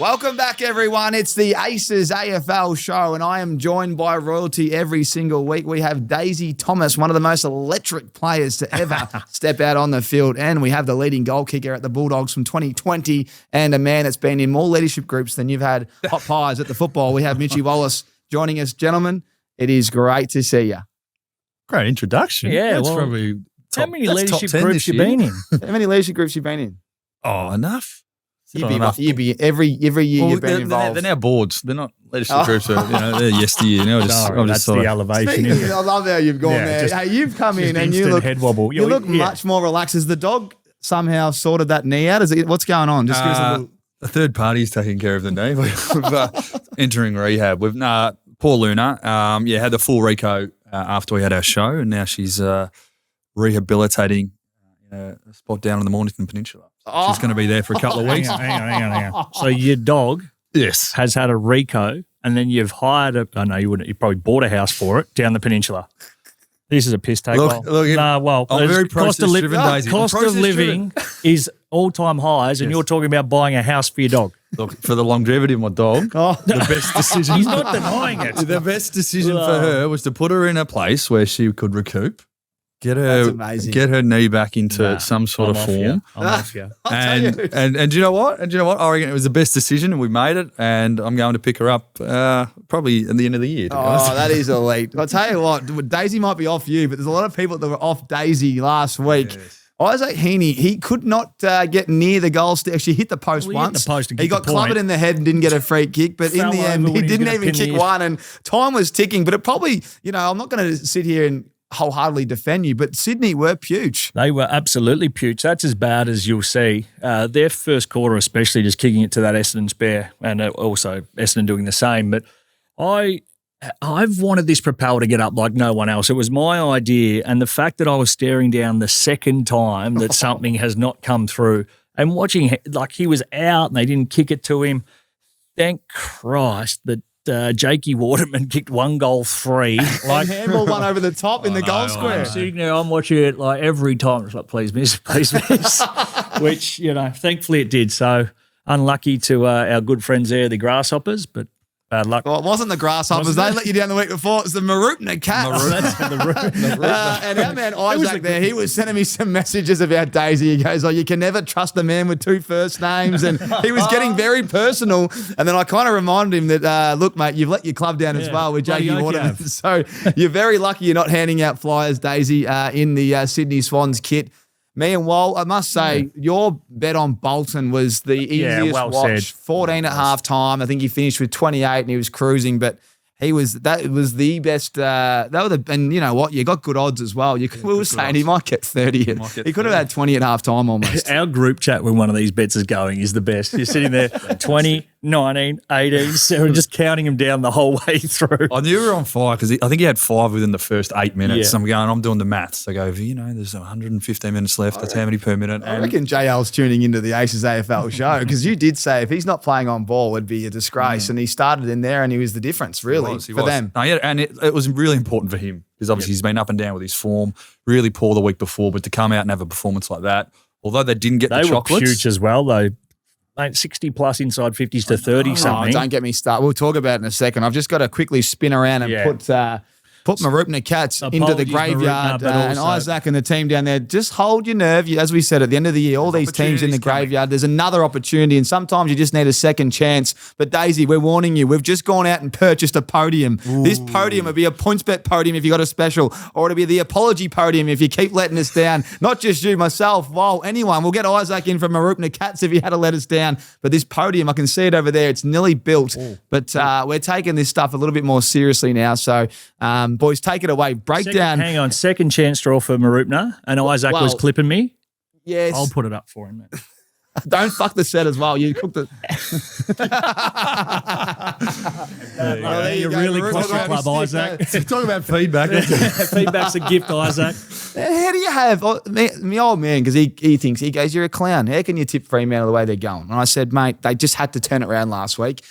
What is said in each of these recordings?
Welcome back, everyone. It's the Aces AFL show, and I am joined by royalty every single week. We have Daisy Thomas, one of the most electric players to ever step out on the field, and we have the leading goal kicker at the Bulldogs from 2020, and a man that's been in more leadership groups than you've had hot pies at the football. We have Mitchy Wallace joining us. Gentlemen, it is great to see you. Great introduction. Yeah, that's well, probably how many leadership top 10 groups this you year. been in? How many leadership groups you've been in? Oh, enough. You'd be every year you've been involved. They're now boards. They're not leadership groups. They're yesteryear. Now That's the elevation. Speaking, I love how you've gone there. just- Hey, you've come in and you instant look head wobble. You look much more relaxed. Has the dog somehow sorted that knee out? What's going on? Just give us a little. The third party is taking care of the knee. We've entering rehab. We've poor Luna. Had the full Rico after we had our show, and now she's rehabilitating in a spot down in the Mornington Peninsula. She's going to be there for a couple of weeks. Hang on. So your dog Yes. has had a Rico, and then you've hired I know you wouldn't. You probably bought a house for it down the peninsula. This is a piss take. Look, I'm very process-driven, Daisy. Cost of living is all-time highs, and you're talking about buying a house for your dog. Look, for the longevity of my dog, the best decision. He's not denying it. The best decision for her was to put her in a place where she could recoup, get her knee back into some sort of form. I'm off you. And do you know what? I reckon it was the best decision, and we made it. And I'm going to pick her up probably at the end of the year. To be honest. That is elite. I'll tell you what, Daisy might be off you, but there's a lot of people that were off Daisy last week. Yes. Isaac Heaney, he could not get near the goal stick. Actually, hit the post Well, he hit once. the post and he kicked got the point. clubbed in the head and didn't get a free kick. But in Fell the end, over he when he was didn't gonna even pin kick the- one. And time was ticking. But it probably, I'm not going to sit here and wholeheartedly defend you, but Sydney were pooch. They were absolutely pooch. That's as bad as you'll see. Their first quarter especially, just kicking it to that Essendon spare, and also Essendon doing the same. But I've wanted this Propeller to get up like no one else. It was my idea, and the fact that I was staring down the second time that something has not come through and watching, like he was out and they didn't kick it to him. Thank Christ that Jakey Waterman kicked one goal free. Like handball one over the top in the goal square. I'm sitting there, I'm watching it like every time. It's like, please miss, which, thankfully it did. So unlucky to our good friends there, the Grasshoppers, but bad luck. Well, it wasn't the Grasshoppers. They let you down the week before. It was the Marupna Cats. And our man Isaac there, he was sending me some messages about Daisy. He goes, you can never trust a man with two first names. And he was getting very personal. And then I kind of reminded him that, look, mate, you've let your club down as well with Jakey Waterman. So you're very lucky you're not handing out flyers, Daisy, in the Sydney Swans kit. Me and Wal, I must say, your bet on Bolton was the easiest watch. 14 at half time. I think he finished with 28 and he was cruising, but that was the best. And you know what? You got good odds as well. We were saying he might get 30. He could have had 20 at half time almost. Our group chat when one of these bets is going is the best. You're sitting there 20, 19, 18, 7, just counting them down the whole way through. I knew we were on fire because I think he had 5 within the first 8 minutes. Yeah. I'm doing the maths. I go, there's 115 minutes left. That's how many per minute. I reckon JL's tuning into the Aces AFL show because you did say if he's not playing on ball, it'd be a disgrace. And he started in there and he was the difference, really, for them. No, and it was really important for him because obviously he's been up and down with his form, really poor the week before, but to come out and have a performance like that, although they didn't get the chocolates. They were huge as well, though. Mate, 60 plus inside 50s to 30 something. Don't get me started. We'll talk about it in a second. I've just got to quickly spin around and put Marupna Cats into the graveyard. And Isaac and the team down there, just hold your nerve. As we said, at the end of the year, all these teams in the graveyard, there's another opportunity, and sometimes you just need a second chance. But Daisy, we're warning you, we've just gone out and purchased a podium. Ooh. This podium would be a points bet podium if you got a special, or it'll be the apology podium if you keep letting us down. Not just you, myself, anyone. We'll get Isaac in from Marupna Cats if he had to let us down. But this podium, I can see it over there. It's nearly built. Ooh. But we're taking this stuff a little bit more seriously now. So, boys, take it away. Breakdown. Hang on. Second chance draw for Marupna, and Isaac was clipping me. Yes. I'll put it up for him, mate. Don't fuck the set as well. You cooked it. You really cost the club, Isaac. Talk about feedback. Feedback's a gift, Isaac. How do you have my old man, because he goes, you're a clown. How can you tip Fremantle the way they're going? And I said, mate, they just had to turn it around last week.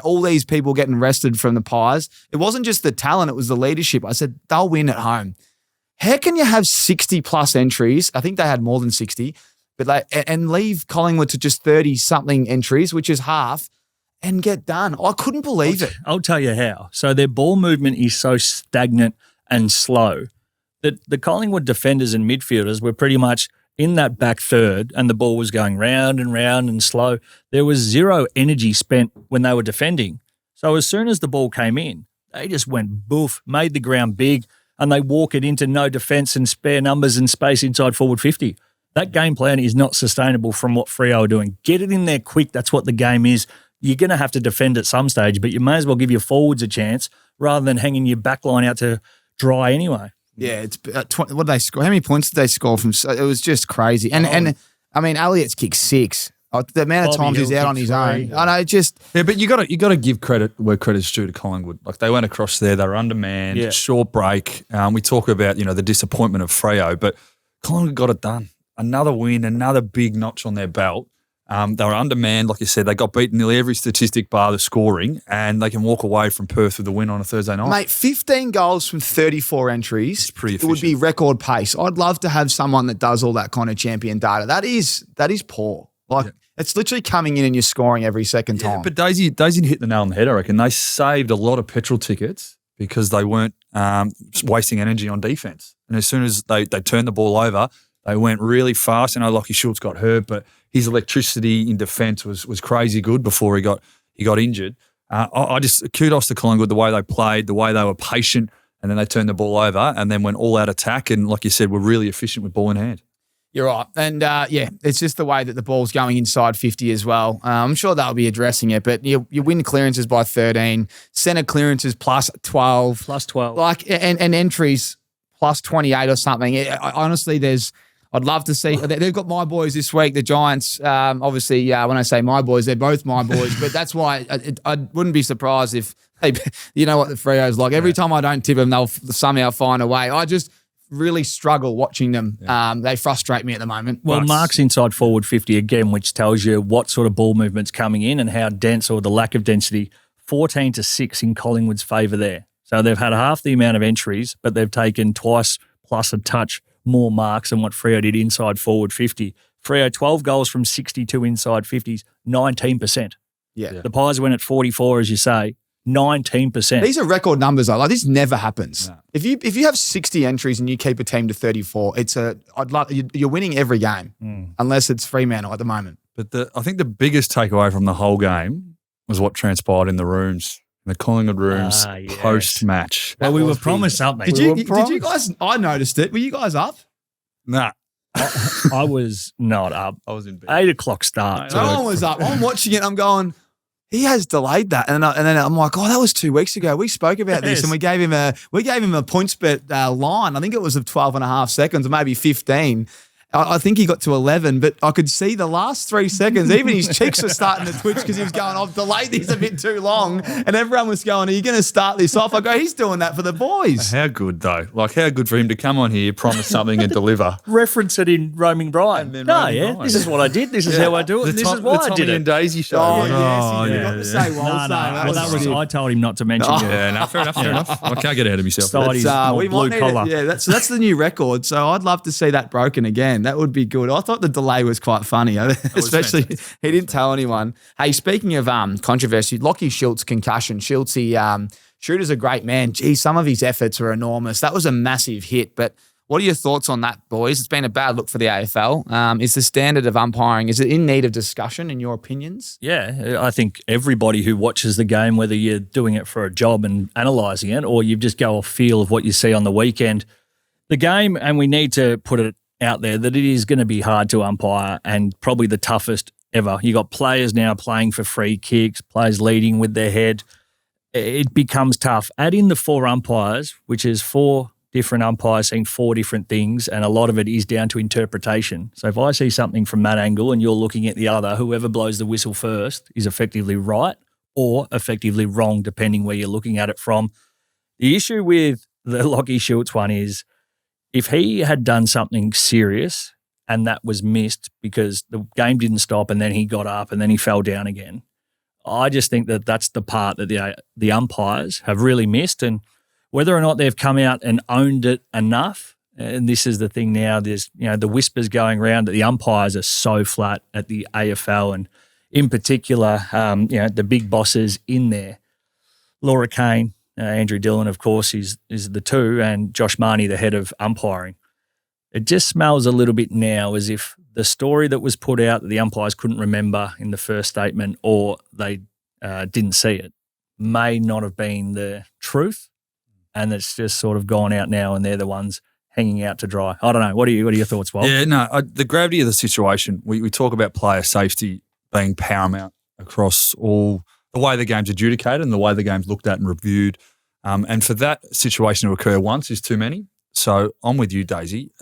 All these people getting arrested from the Pies. It wasn't just the talent, it was the leadership. I said, they'll win at home. How can you have 60 plus entries? I think they had more than 60, and leave Collingwood to just 30 something entries, which is half. and get done. I couldn't believe it. I'll tell you how. So their ball movement is so stagnant and slow that the Collingwood defenders and midfielders were pretty much in that back third and the ball was going round and round and slow. There was zero energy spent when they were defending. So as soon as the ball came in, they just went boof, made the ground big, and they walk it into no defence and spare numbers and space inside forward 50. That game plan is not sustainable from what Freo are doing. Get it in there quick. That's what the game is. You're going to have to defend at some stage, but you may as well give your forwards a chance rather than hanging your back line out to dry anyway. Yeah, it's what did they score? How many points did they score from? It was just crazy. And I mean, Elliott's kicked 6. The amount of times he's out on his own. I know, just but you got to give credit where credit's due to Collingwood. Like they went across there, they were undermanned, short break. We talk about the disappointment of Freo, but Collingwood got it done. Another win, another big notch on their belt. They were undermanned, like you said. They got beaten nearly every statistic bar the scoring, and they can walk away from Perth with the win on a Thursday night. Mate, 15 goals from 34 entries. It's pretty efficient. It would be record pace. I'd love to have someone that does all that kind of champion data. That is poor. It's literally coming in and you're scoring every second time. But Daisy hit the nail on the head, I reckon. They saved a lot of petrol tickets because they weren't wasting energy on defence. And as soon as they turned the ball over, they went really fast. I know Lachie Schultz got hurt, but his electricity in defence was crazy good before he got injured. I just kudos to Collingwood, the way they played, the way they were patient, and then they turned the ball over and then went all out attack. And like you said, were really efficient with ball in hand. You're right. And, it's just the way that the ball's going inside 50 as well. I'm sure they'll be addressing it, but you win clearances by 13, centre clearances plus 12. Plus 12. And entries plus 28 or something. Honestly, I'd love to see. They've got my boys this week, the Giants. Obviously, when I say my boys, they're both my boys, but that's why I wouldn't be surprised if, you know what the Freo's like. Every time I don't tip them, they'll somehow find a way. I just really struggle watching them. They frustrate me at the moment. Well, Mark's inside forward 50 again, which tells you what sort of ball movement's coming in and how dense or the lack of density. 14-6 in Collingwood's favour there. So they've had half the amount of entries, but they've taken twice plus a touch more marks than what Freo did inside forward 50. Freo, 12 goals from 62 inside 50s, 19%. Yeah. The Pies went at 44, as you say, 19%. These are record numbers, though. Like, this never happens. No. If you have 60 entries and you keep a team to 34, you're winning every game, unless it's Fremantle at the moment. But I think the biggest takeaway from the whole game was what transpired in the rooms. The Collingwood rooms post-match. Well, we were promised something. Did you guys? I noticed it. Were you guys up? Nah. I was not up. I was in bed. 8 o'clock start. No one was up. I'm watching it. I'm going, he has delayed that, and then I'm like, oh, that was 2 weeks ago. We spoke about this, and we gave him a points bet line. I think it was of 12.5 seconds, or maybe 15. I think he got to 11, but I could see the last 3 seconds, even his cheeks were starting to twitch because he was going, I've delayed this a bit too long. And everyone was going, are you going to start this off? I go, he's doing that for the boys. How good, though. Like, how good for him to come on here, promise something and deliver. Reference it in Roaming Brian. This is what I did. This is how I do it. This is why I did it. The Tommy and Daisy show. Oh, yes. You got to say that was I told him not to mention you. Yeah, no, fair enough. I can't get ahead of myself. Blue collar. So that's the new record. So I'd love to see that broken again. That would be good. I thought the delay was quite funny, especially he didn't tell anyone. Hey, speaking of controversy, Lachie Schultz concussion. Shooter's a great man. Gee, some of his efforts were enormous. That was a massive hit. But what are your thoughts on that, boys? It's been a bad look for the AFL. Is the standard of umpiring, is it in need of discussion in your opinions? Yeah, I think everybody who watches the game, whether you're doing it for a job and analysing it or you just go off feel of what you see on the weekend, the game, and we need to put it out there that it is going to be hard to umpire and probably the toughest ever. You got players now playing for free kicks, players leading with their head. It becomes tough. Add in the 4 umpires, which is 4 different umpires saying 4 different things, and a lot of it is down to interpretation. So if I see something from that angle and you're looking at the other, whoever blows the whistle first is effectively right or effectively wrong, depending where you're looking at it from. The issue with the Lachie Schultz one is, if he had done something serious and that was missed because the game didn't stop and then he got up and then he fell down again, I just think that that's the part that the umpires have really missed. And whether or not they've come out and owned it enough, and this is the thing now, there's the whispers going around that the umpires are so flat at the AFL and in particular, the big bosses in there. Laura Kane, Andrew Dillon, of course, is the two, and Josh Marnie, the head of umpiring. It just smells a little bit now as if the story that was put out that the umpires couldn't remember in the first statement or they didn't see it may not have been the truth, and it's just sort of gone out now and they're the ones hanging out to dry. I don't know. What are your thoughts, Walt? Yeah, no, the gravity of the situation, we talk about player safety being paramount across all the way the game's adjudicated and the way the game's looked at and reviewed. And for that situation to occur once is too many. So I'm with you, Daisy.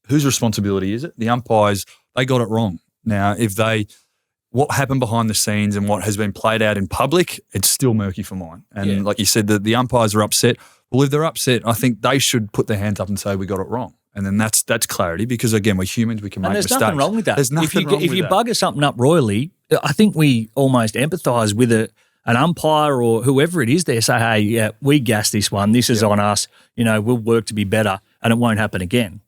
Whose responsibility is it? The umpires, they got it wrong. Now, what happened behind the scenes and what has been played out in public, it's still murky for mine. And like you said, the umpires are upset. Well, if they're upset, I think they should put their hands up and say we got it wrong. And then that's clarity because, again, we're humans. We can make mistakes. And there's nothing wrong with that. There's nothing wrong with that. If you bugger something up royally, I think we almost empathise with an umpire or whoever it is there. Say, hey, yeah, we gassed this one. This is on us. We'll work to be better and it won't happen again.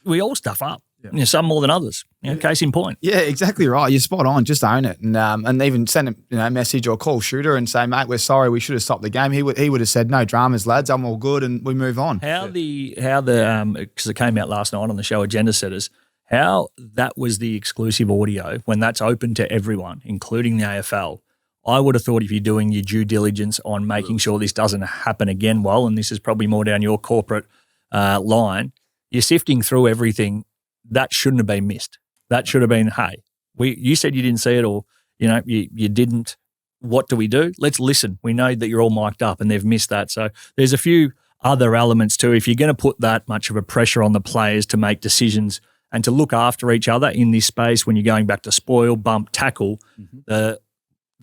We all stuff up. Some more than others. Case in point. Yeah, exactly right. You're spot on. Just own it, and even send a message or call Shooter and say, mate, we're sorry. We should have stopped the game. He would have said, no dramas, lads. I'm all good, and we move on. How because it came out last night on the show Agenda Setters, how that was the exclusive audio when that's open to everyone, including the AFL. I would have thought if you're doing your due diligence on making sure this doesn't happen again, and this is probably more down your corporate line, you're sifting through everything. That shouldn't have been missed. That should have been, hey, you said you didn't see it or, you didn't. What do we do? Let's listen. We know that you're all mic'd up and they've missed that. So there's a few other elements too. If you're going to put that much of a pressure on the players to make decisions and to look after each other in this space when you're going back to spoil, bump, tackle, the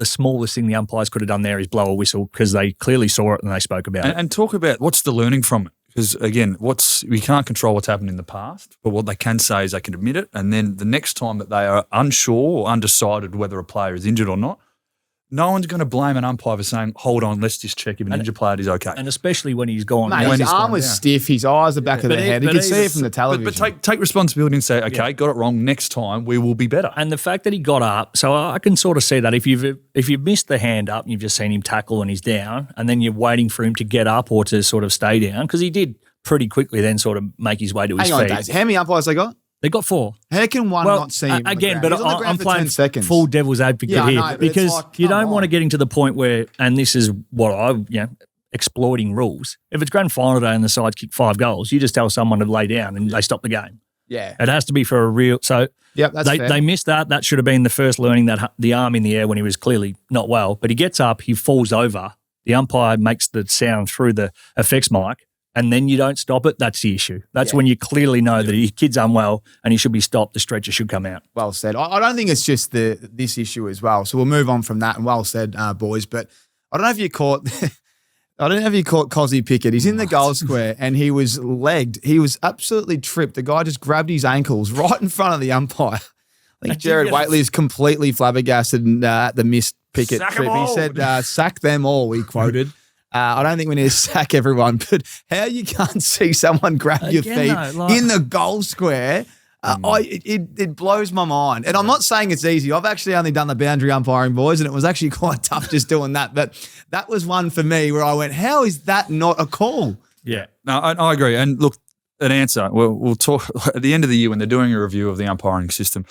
smallest thing the umpires could have done there is blow a whistle because they clearly saw it and they spoke about it. And talk about what's the learning from it. Because, again, we can't control what's happened in the past, but what they can say is they can admit it, and then the next time that they are unsure or undecided whether a player is injured or not, no one's going to blame an umpire for saying, hold on, let's just check if an injured player is okay. And especially when he's gone. Mate, his arm was stiff, his eyes are back of the head. You can see it from the television. But take responsibility and say, okay, got it wrong, next time we will be better. And the fact that he got up, so I can sort of see that if you've missed the hand up and you've just seen him tackle and he's down, and then you're waiting for him to get up or to sort of stay down, because he did pretty quickly then sort of make his way to his feet. Days. How many umpires they got? They got 4. How can one not see him again? But I'm playing full devil's advocate here because you don't want to get into the point where, and this is what exploiting rules. If it's grand final day and the sides kick 5 goals, you just tell someone to lay down and they stop the game. Yeah, it has to be for a real. So that's fair. They missed that. That should have been the first learning, that the arm in the air when he was clearly not well. But he gets up, he falls over. The umpire makes the sound through the effects mic. And then you don't stop it, that's the issue. That's when you clearly know that your kid's unwell and he should be stopped, the stretcher should come out. Well said. I don't think it's just this issue as well. So we'll move on from that, and well said, boys. But I don't know if you caught Cozzy Pickett. He's in the goal square and he was legged. He was absolutely tripped. The guy just grabbed his ankles right in front of the umpire. I think Jared Waitley is completely flabbergasted at the missed Pickett trip. He said, sack them all, he quoted. I don't think we need to sack everyone, but how you can't see someone grab your feet in the goal square, it blows my mind. And I'm not saying it's easy. I've actually only done the boundary umpiring, boys, and it was actually quite tough just doing that. But that was one for me where I went, how is that not a call? Yeah. No, I agree. And look, an answer, we'll talk at the end of the year when they're doing a review of the umpiring system.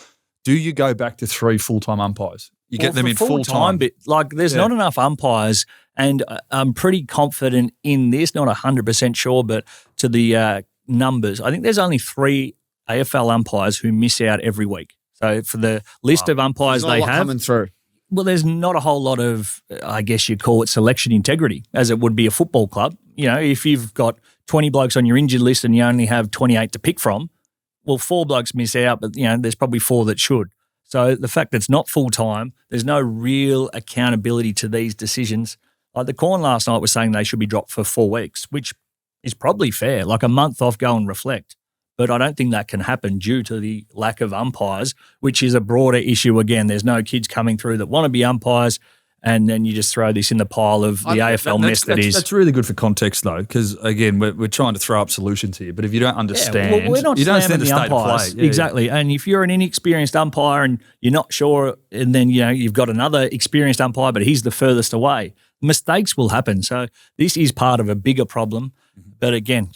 Do you go back to 3 full-time umpires? You get them in full-time. But there's not enough umpires, and I'm pretty confident in this, not 100% sure, but to the numbers, I think there's only 3 AFL umpires who miss out every week. So for the list of umpires they have coming through. Well, there's not a whole lot of, I guess you'd call it selection integrity, as it would be a football club. If you've got 20 blokes on your injured list and you only have 28 to pick from, well, 4 blokes miss out, but there's probably 4 that should. So the fact that it's not full-time, there's no real accountability to these decisions. Like the Corn last night was saying they should be dropped for 4 weeks, which is probably fair, like a month off, go and reflect. But I don't think that can happen due to the lack of umpires, which is a broader issue. Again, there's no kids coming through that want to be umpires, and then you just throw this in the pile of the AFL mess that is. That's really good for context, though, because, again, we're trying to throw up solutions here. But if you don't understand, we're not you don't understand the state umpires. of play. Exactly. And if you're an inexperienced umpire and you're not sure, and then you've got another experienced umpire, but he's the furthest away, mistakes will happen. So this is part of a bigger problem. But again,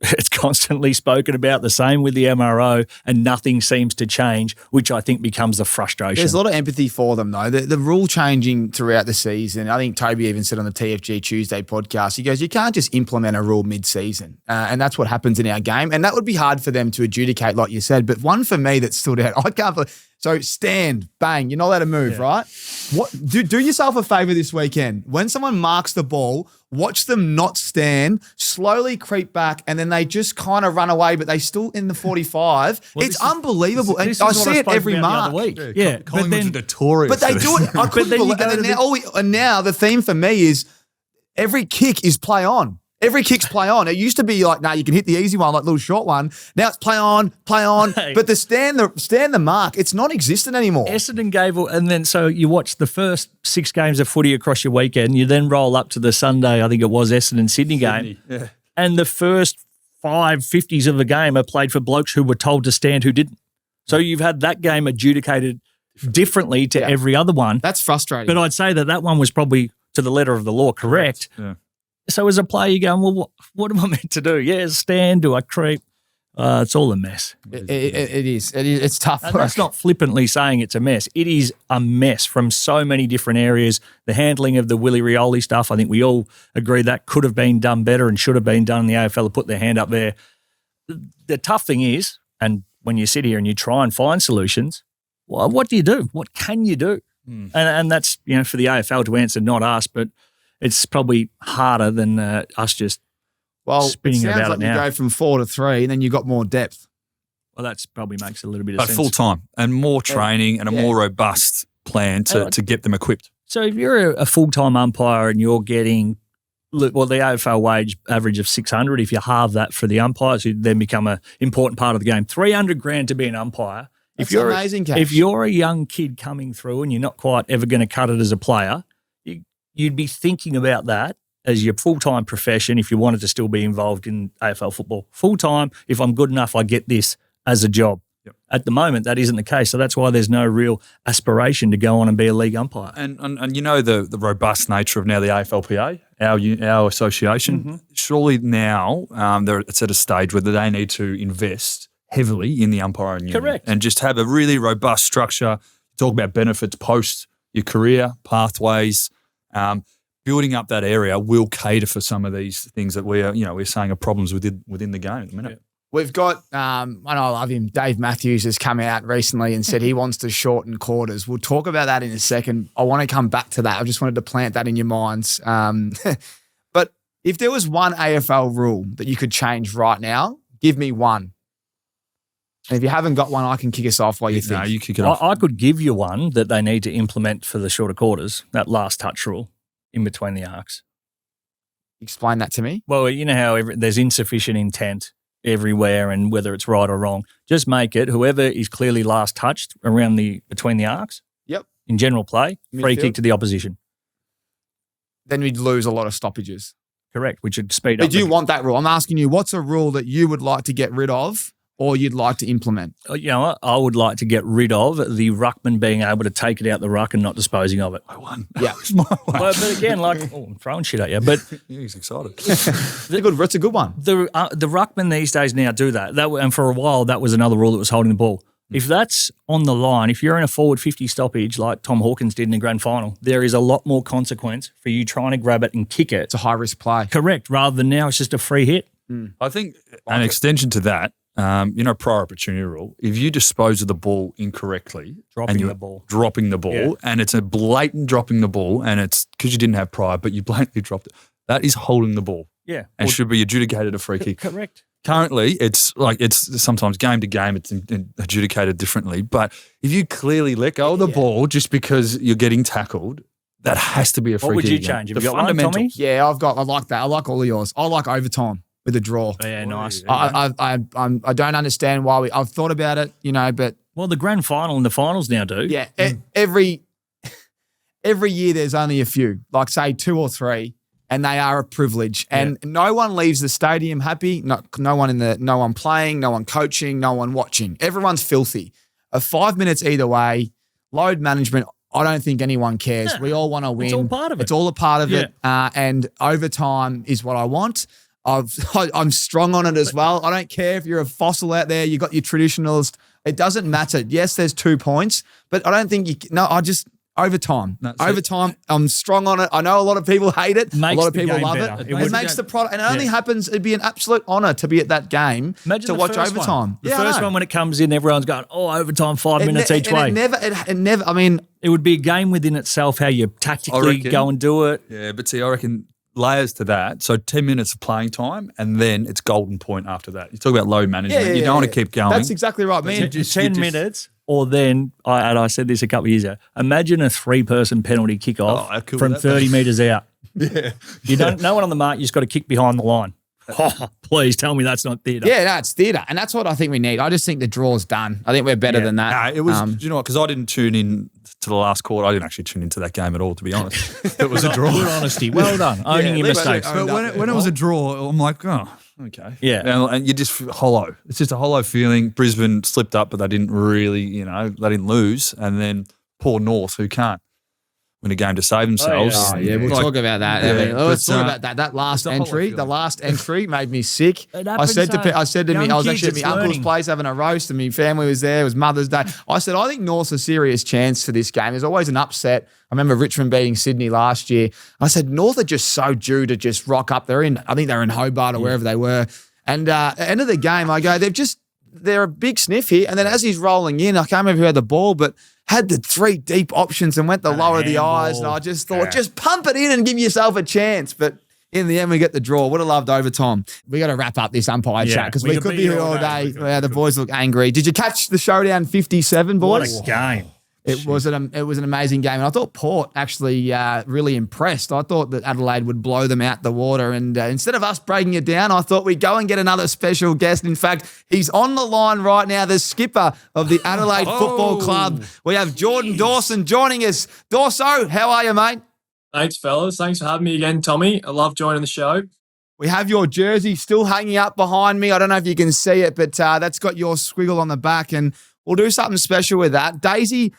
it's constantly spoken about, the same with the MRO, and nothing seems to change, which I think becomes a frustration. There's a lot of empathy for them, though. The rule changing throughout the season, I think Toby even said on the TFG Tuesday podcast, he goes, you can't just implement a rule mid-season. And that's what happens in our game. And that would be hard for them to adjudicate, like you said. But one for me that stood out, I can't believe. So stand, bang, you're not allowed to move, right? Do yourself a favour this weekend. When someone marks the ball, watch them not stand, slowly creep back, and then they just kind of run away, but they still in the 45. It's unbelievable. And I see it every mark. Yeah, Collingwood's notorious. But they do it. I couldn't believe it. And now the theme for me is every kick is play on. Every kick's play on. It used to be like, you can hit the easy one, like little short one. Now it's play on. Hey. But the stand the mark, it's non-existent anymore. Essendon gave, and then so you watch the first 6 games of footy across your weekend. You then roll up to the Sunday, I think it was Essendon-Sydney game. Yeah. And the first 5 50s of the game are played for blokes who were told to stand who didn't. So you've had that game adjudicated differently to every other one. That's frustrating. But I'd say that one was probably to the letter of the law correct. Yeah. So as a player, you're going, well, what am I meant to do? Yeah, stand, do I creep? It's all a mess. It is. It's tough. And that's not flippantly saying it's a mess. It is a mess from so many different areas. The handling of the Willie Rioli stuff, I think we all agree that could have been done better and should have been done. The AFL have put their hand up there. The tough thing is, and when you sit here and you try and find solutions, well, what do you do? What can you do? And that's for the AFL to answer, not us, but it's probably harder than us just spinning about like it now. You go from 4 to 3 and then you got more depth. Well, that's probably makes a little bit of sense. Full time and more training and a more robust plan to get them equipped. So if you're a full-time umpire and you're getting, the AFL wage average of 600, if you halve that for the umpires who then become an important part of the game, $300,000 to be an umpire. That's amazing cash. If you're a young kid coming through and you're not quite ever going to cut it as a player, you'd be thinking about that as your full-time profession if you wanted to still be involved in AFL football. Full-time, if I'm good enough, I get this as a job. Yep. At the moment, that isn't the case. So that's why there's no real aspiration to go on and be a league umpire. And the robust nature of now the AFLPA, our association, surely now it's at a stage where they need to invest heavily in the umpiring unit. Correct. And just have a really robust structure, talk about benefits post your career, pathways. Building up that area will cater for some of these things that we're saying are problems within the game at the minute. Yeah. We've got, and I love him, Dave Matthews has come out recently and said he wants to shorten quarters. We'll talk about that in a second. I want to come back to that. I just wanted to plant that in your minds. But if there was one AFL rule that you could change right now, give me one. And if you haven't got one, I can kick us off while you think. No, you kick it off. I could give you one that they need to implement for the shorter quarters, that last touch rule in between the arcs. Explain that to me. Well, you know how there's insufficient intent everywhere and whether it's right or wrong. Just make it whoever is clearly last touched around between the arcs. Yep. In general play, free Midfield. kick to the opposition. Then we'd lose a lot of stoppages. Correct, which would speed up. But you want that rule. I'm asking you, what's a rule that you would like to get rid of or you'd like to implement? You know what? I would like to get rid of the ruckman being able to take it out the ruck and not disposing of it. I won. Yeah. It's my one. But again, I'm throwing shit at you. But Yeah, he's excited. That's a good one. the ruckman these days now do that. And for a while, that was another rule that was holding the ball. If that's on the line, if you're in a forward 50 stoppage like Tom Hawkins did in the grand final, there is a lot more consequence for you trying to grab it and kick it. It's a high-risk play. Correct, rather than now it's just a free hit. I think an extension to that, prior opportunity rule, if you dispose of the ball incorrectly Dropping and you're the ball. dropping the ball, Yeah. and it's a blatant dropping the ball, and it's because you didn't have prior, but you blatantly dropped it, that is holding the ball Yeah. and should be adjudicated a free kick. Correct. Currently, it's sometimes game to game, it's adjudicated differently. But if you clearly let go of the ball just because you're getting tackled, that has to be a free kick. What would you again. change? Have The you got one, Tommy? fundamentals. Yeah, I like that. I like all of yours. I like overtime with a draw. Yeah, nice. I don't understand why I've thought about it, but Well, the grand final and the finals now do. yeah, every every year there's only a few, like say 2 or 3, and they are a privilege. And no one leaves the stadium happy. No one playing, no one coaching, no one watching. Everyone's filthy. 5 minutes either way, load management. I don't think anyone cares. We all want to win. It's all part of it. It's all a part of it. And overtime is what I want. I'm strong on it as well. I don't care if you're a fossil out there, you got your traditionalist. It doesn't matter. Yes, there's 2 points, but I don't think overtime. Overtime, I'm strong on it. I know a lot of people hate it. A lot of people love it. It makes the product, and it only happens, it'd be an absolute honour to be at that game to watch overtime. The first one when it comes in, everyone's going, overtime, 5 minutes each way. It never, I mean. It would be a game within itself, how you tactically go and do it. Yeah, but see, I reckon layers to that. So 10 minutes of playing time, and then it's golden point after that. You talk about load management. You don't want to keep going. That's exactly right, man. 10 minutes, or then, I said this a couple of years ago, imagine a 3-person penalty kickoff from 30 metres out. You don't, no one on the mark, you just got to kick behind the line. Oh, please tell me that's not theatre. Yeah, no, it's theatre. And that's what I think we need. I just think the draw's done. I think we're better than that. It was, do you know what? Because I didn't tune in to the last quarter. I didn't actually tune into that game at all, to be honest. It was a draw. Good honesty. Well done. Owning your mistakes. But when it was a draw, I'm like, okay. Yeah. And you just hollow. It's just a hollow feeling. Brisbane slipped up, but they didn't really, they didn't lose. And then poor North, who can't win a game to save themselves. We'll talk about that. Let's talk about that. That last entry, made me sick. I said to I was actually at my uncle's place having a roast, and my family was there. It was Mother's Day. I said, I think North's a serious chance for this game. There's always an upset. I remember Richmond beating Sydney last year. I said, North are just so due to just rock up. I think they're in Hobart or wherever they were. And at the end of the game, I go, they're a big sniff here. And then as he's rolling in, I can't remember who had the ball, but had the 3 deep options and went the lower of the eyes. And I just thought, just pump it in and give yourself a chance. But in the end, we get the draw. Would have loved overtime. We got to wrap up this umpire chat because we could be here all day. The boys look angry. Did you catch the Showdown 57, boys? What a game. It was an amazing game. And I thought Port actually really impressed. I thought that Adelaide would blow them out the water. And instead of us breaking it down, I thought we'd go and get another special guest. In fact, he's on the line right now, the skipper of the Adelaide Football Club. We have Jordan Dawson joining us. Dawso, how are you, mate? Thanks, fellas. Thanks for having me again, Tommy. I love joining the show. We have your jersey still hanging up behind me. I don't know if you can see it, but that's got your squiggle on the back. And we'll do something special with that. Daisy...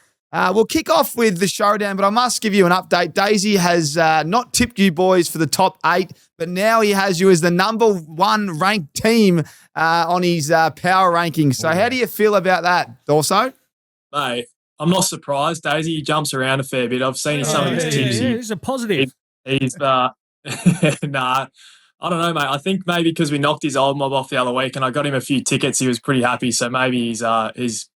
we'll kick off with the Showdown, but I must give you an update. Daisy has not tipped you boys for the top 8, but now he has you as the number 1 ranked team on his power rankings. So how do you feel about that, Dorso? Mate, I'm not surprised. Daisy jumps around a fair bit. I've seen some of his tips. He's a positive. He's nah. I don't know, mate. I think maybe because we knocked his old mob off the other week and I got him a few tickets, he was pretty happy. So maybe he's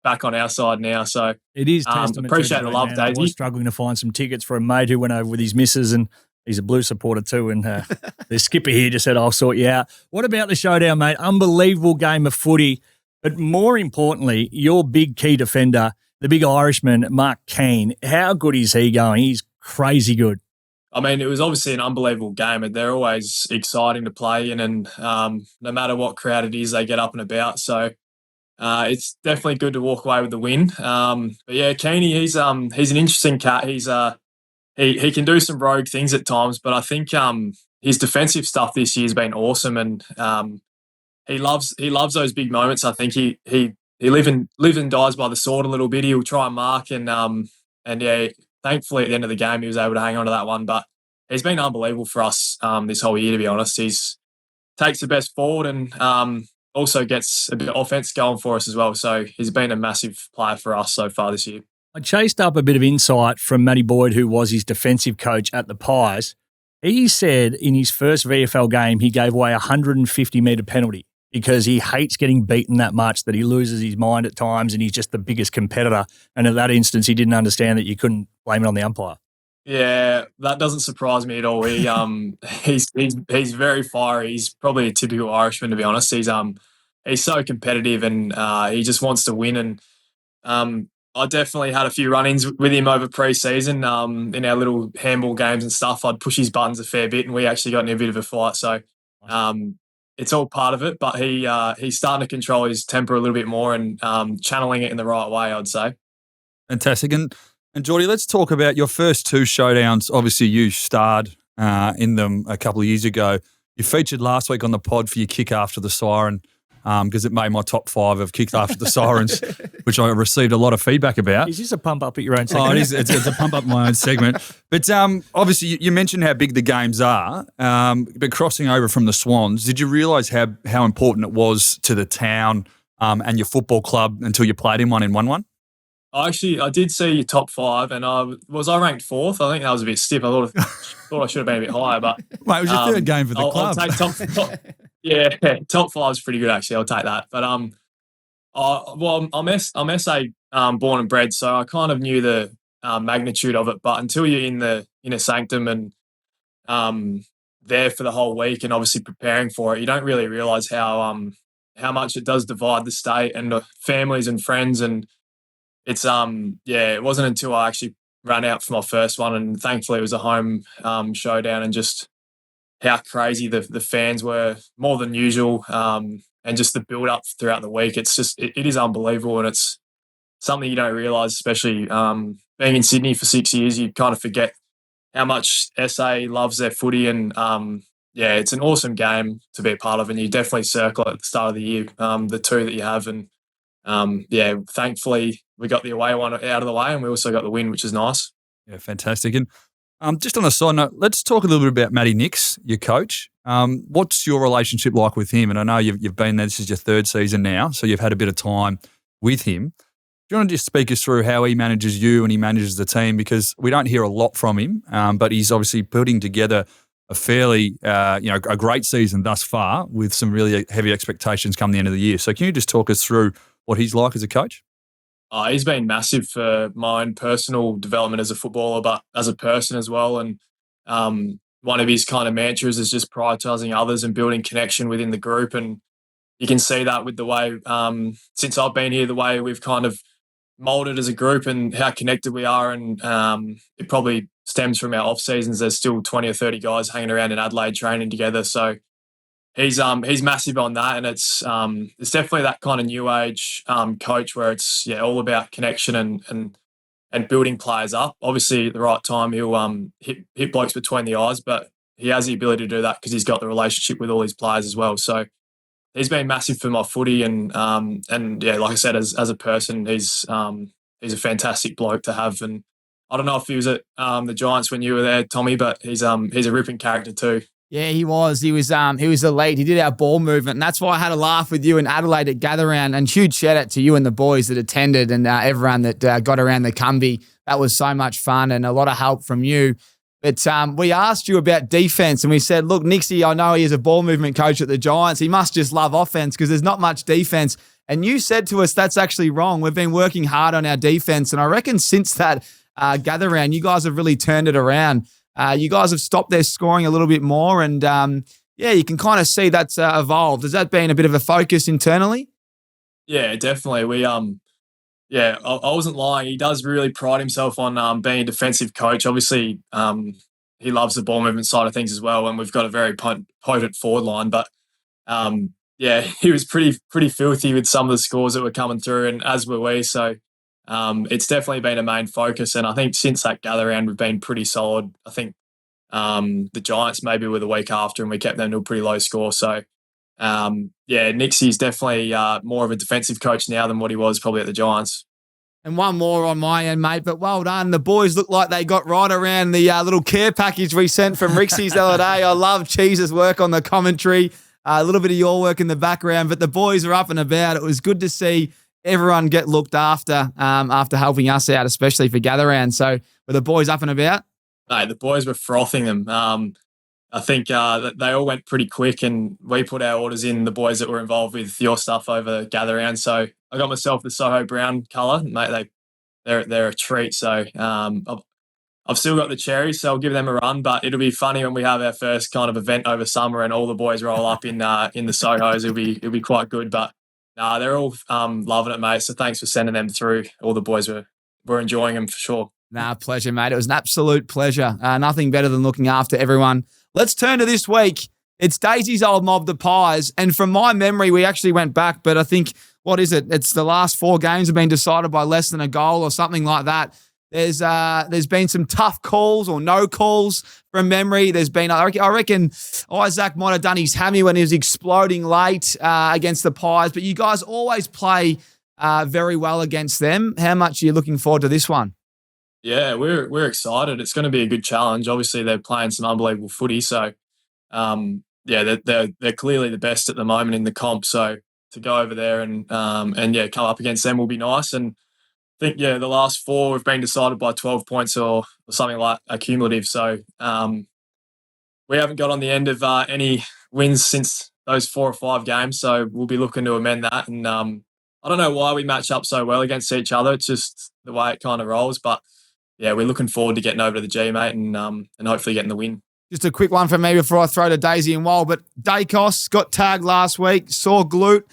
back on our side now. So it is testament. Appreciate the love, Daisy. I was struggling to find some tickets for a mate who went over with his missus, and he's a Blue supporter too. And the skipper here just said, "I'll sort you out." What about the Showdown, mate? Unbelievable game of footy, but more importantly, your big key defender, the big Irishman, Mark Keane. How good is he going? He's crazy good. I mean, it was obviously an unbelievable game, and they're always exciting to play in, and no matter what crowd it is, they get up and about. So it's definitely good to walk away with the win. But yeah, Keeney, he's an interesting cat. He's he can do some rogue things at times, but I think his defensive stuff this year has been awesome, and he loves those big moments. I think he lives and dies by the sword a little bit. He'll try and mark, and yeah. Thankfully, at the end of the game, he was able to hang on to that one. But he's been unbelievable for us this whole year, to be honest. He's takes the best forward and also gets a bit of offense going for us as well. So he's been a massive player for us so far this year. I chased up a bit of insight from Matty Boyd, who was his defensive coach at the Pies. He said in his first VFL game, he gave away a 150-metre penalty because he hates getting beaten that much that he loses his mind at times, and he's just the biggest competitor. And in that instance, he didn't understand that you couldn't blame it on the umpire. Yeah, that doesn't surprise me at all. He's very fiery. He's probably a typical Irishman, to be honest. He's so competitive, and he just wants to win. And I definitely had a few run-ins with him over pre-season in our little handball games and stuff. I'd push his buttons a fair bit, and we actually got in a bit of a fight. So it's all part of it, but he's starting to control his temper a little bit more and channeling it in the right way, I'd say. Fantastic. And And Geordie, let's talk about your first two showdowns. Obviously, you starred in them a couple of years ago. You featured last week on the pod for your kick after the siren because it made my top 5 of kicks after the sirens, which I received a lot of feedback about. Is this a pump up at your own segment? Oh, it is. It's a pump up my own segment. But obviously, you mentioned how big the games are, but crossing over from the Swans, did you realise how important it was to the town and your football club until you played in one and won one? I did see your top 5, and I ranked 4th. I think that was a bit stiff. I thought I should have been a bit higher, but mate, it was your third game for the club. I'll take top 5 is pretty good actually. I'll take that. But I'm SA born and bred, so I kind of knew the magnitude of it. But until you're in the inner sanctum and there for the whole week, and obviously preparing for it, you don't really realise how much it does divide the state and the families and friends. And it's it wasn't until I actually ran out for my first one, and thankfully it was a home showdown, and just how crazy the fans were, more than usual, and just the build up throughout the week. It's just it is unbelievable, and it's something you don't realise, especially being in Sydney for 6 years. You kind of forget how much SA loves their footy, and it's an awesome game to be a part of, and you definitely circle at the start of the year the two that you have, and thankfully we got the away one out of the way, and we also got the win, which is nice. Yeah, fantastic. And just on a side note, let's talk a little bit about Matty Nicks, your coach. What's your relationship like with him? And I know you've been there, this is your 3rd season now, so you've had a bit of time with him. Do you want to just speak us through how he manages you and he manages the team? Because we don't hear a lot from him, but he's obviously putting together a fairly, a great season thus far with some really heavy expectations come the end of the year. So can you just talk us through what he's like as a coach? He's been massive for my own personal development as a footballer, but as a person as well. And one of his kind of mantras is just prioritising others and building connection within the group. And you can see that with the way, since I've been here, the way we've kind of moulded as a group and how connected we are. And it probably stems from our off seasons. There's still 20 or 30 guys hanging around in Adelaide training together. So he's massive on that, and it's definitely that kind of new age coach where it's all about connection and building players up. Obviously, at the right time, he'll hit blokes between the eyes, but he has the ability to do that because he's got the relationship with all his players as well. So he's been massive for my footy, and like I said, as a person, he's a fantastic bloke to have. And I don't know if he was at the Giants when you were there, Tommy, but he's a ripping character too. Yeah, he was. He was elite. He did our ball movement, and that's why I had a laugh with you in Adelaide at Gather Round. And huge shout out to you and the boys that attended, and everyone that got around the Cumby. That was so much fun and a lot of help from you. But we asked you about defense, and we said, look, Nixie, I know he is a ball movement coach at the Giants. He must just love offense because there's not much defense. And you said to us, that's actually wrong. We've been working hard on our defense, and I reckon since that Gather Round, you guys have really turned it around. You guys have stopped their scoring a little bit more, and you can kind of see that's evolved. Has that been a bit of a focus internally? Yeah, definitely. We I wasn't lying. He does really pride himself on being a defensive coach. Obviously, he loves the ball movement side of things as well, and we've got a very potent forward line. But he was pretty filthy with some of the scores that were coming through, and as were we. So. It's definitely been a main focus, and I think since that Gather Round we've been pretty solid. I think the Giants maybe were the week after, and we kept them to a pretty low score. So Nixie's definitely more of a defensive coach now than what he was probably at the Giants. And one more on my end, mate, but well done. The boys look like they got right around the little care package we sent from Rixie's the other day. I love Cheese's work on the commentary, a little bit of your work in the background, but the boys are up and about. It was good to see everyone get looked after after helping us out, especially for Gather Round. So were the boys up and about? No, the boys were frothing them. I think they all went pretty quick, and we put our orders in, the boys that were involved with your stuff over Gather Round. So I got myself the Soho brown colour. Mate, they're a treat. So I've still got the cherries, so I'll give them a run. But it'll be funny when we have our first kind of event over summer and all the boys roll up in the Sohos. It'll be quite good. But they're all loving it, mate. So thanks for sending them through. All the boys were enjoying them for sure. Pleasure, mate. It was an absolute pleasure. Nothing better than looking after everyone. Let's turn to this week. It's Daisy's old mob, the Pies. And from my memory, we actually went back, but I think, what is it? It's the last 4 games have been decided by less than a goal or something like that. There's been some tough calls or no calls from memory. There's been, I reckon Isaac might have done his hammy when he was exploding late against the Pies, but you guys always play very well against them. How much are you looking forward to this one? Yeah, we're excited. It's going to be a good challenge. Obviously, they're playing some unbelievable footy, so they're clearly the best at the moment in the comp. So to go over there and come up against them will be nice. And I think the last 4 have been decided by 12 points or something like a cumulative. So we haven't got on the end of any wins since those 4 or 5 games. So we'll be looking to amend that. And I don't know why we match up so well against each other. It's just the way it kind of rolls. But yeah, we're looking forward to getting over to the G, mate, and hopefully getting the win. Just a quick one from me before I throw to Daisy and Wall. But Dacos got tagged last week, sore glute.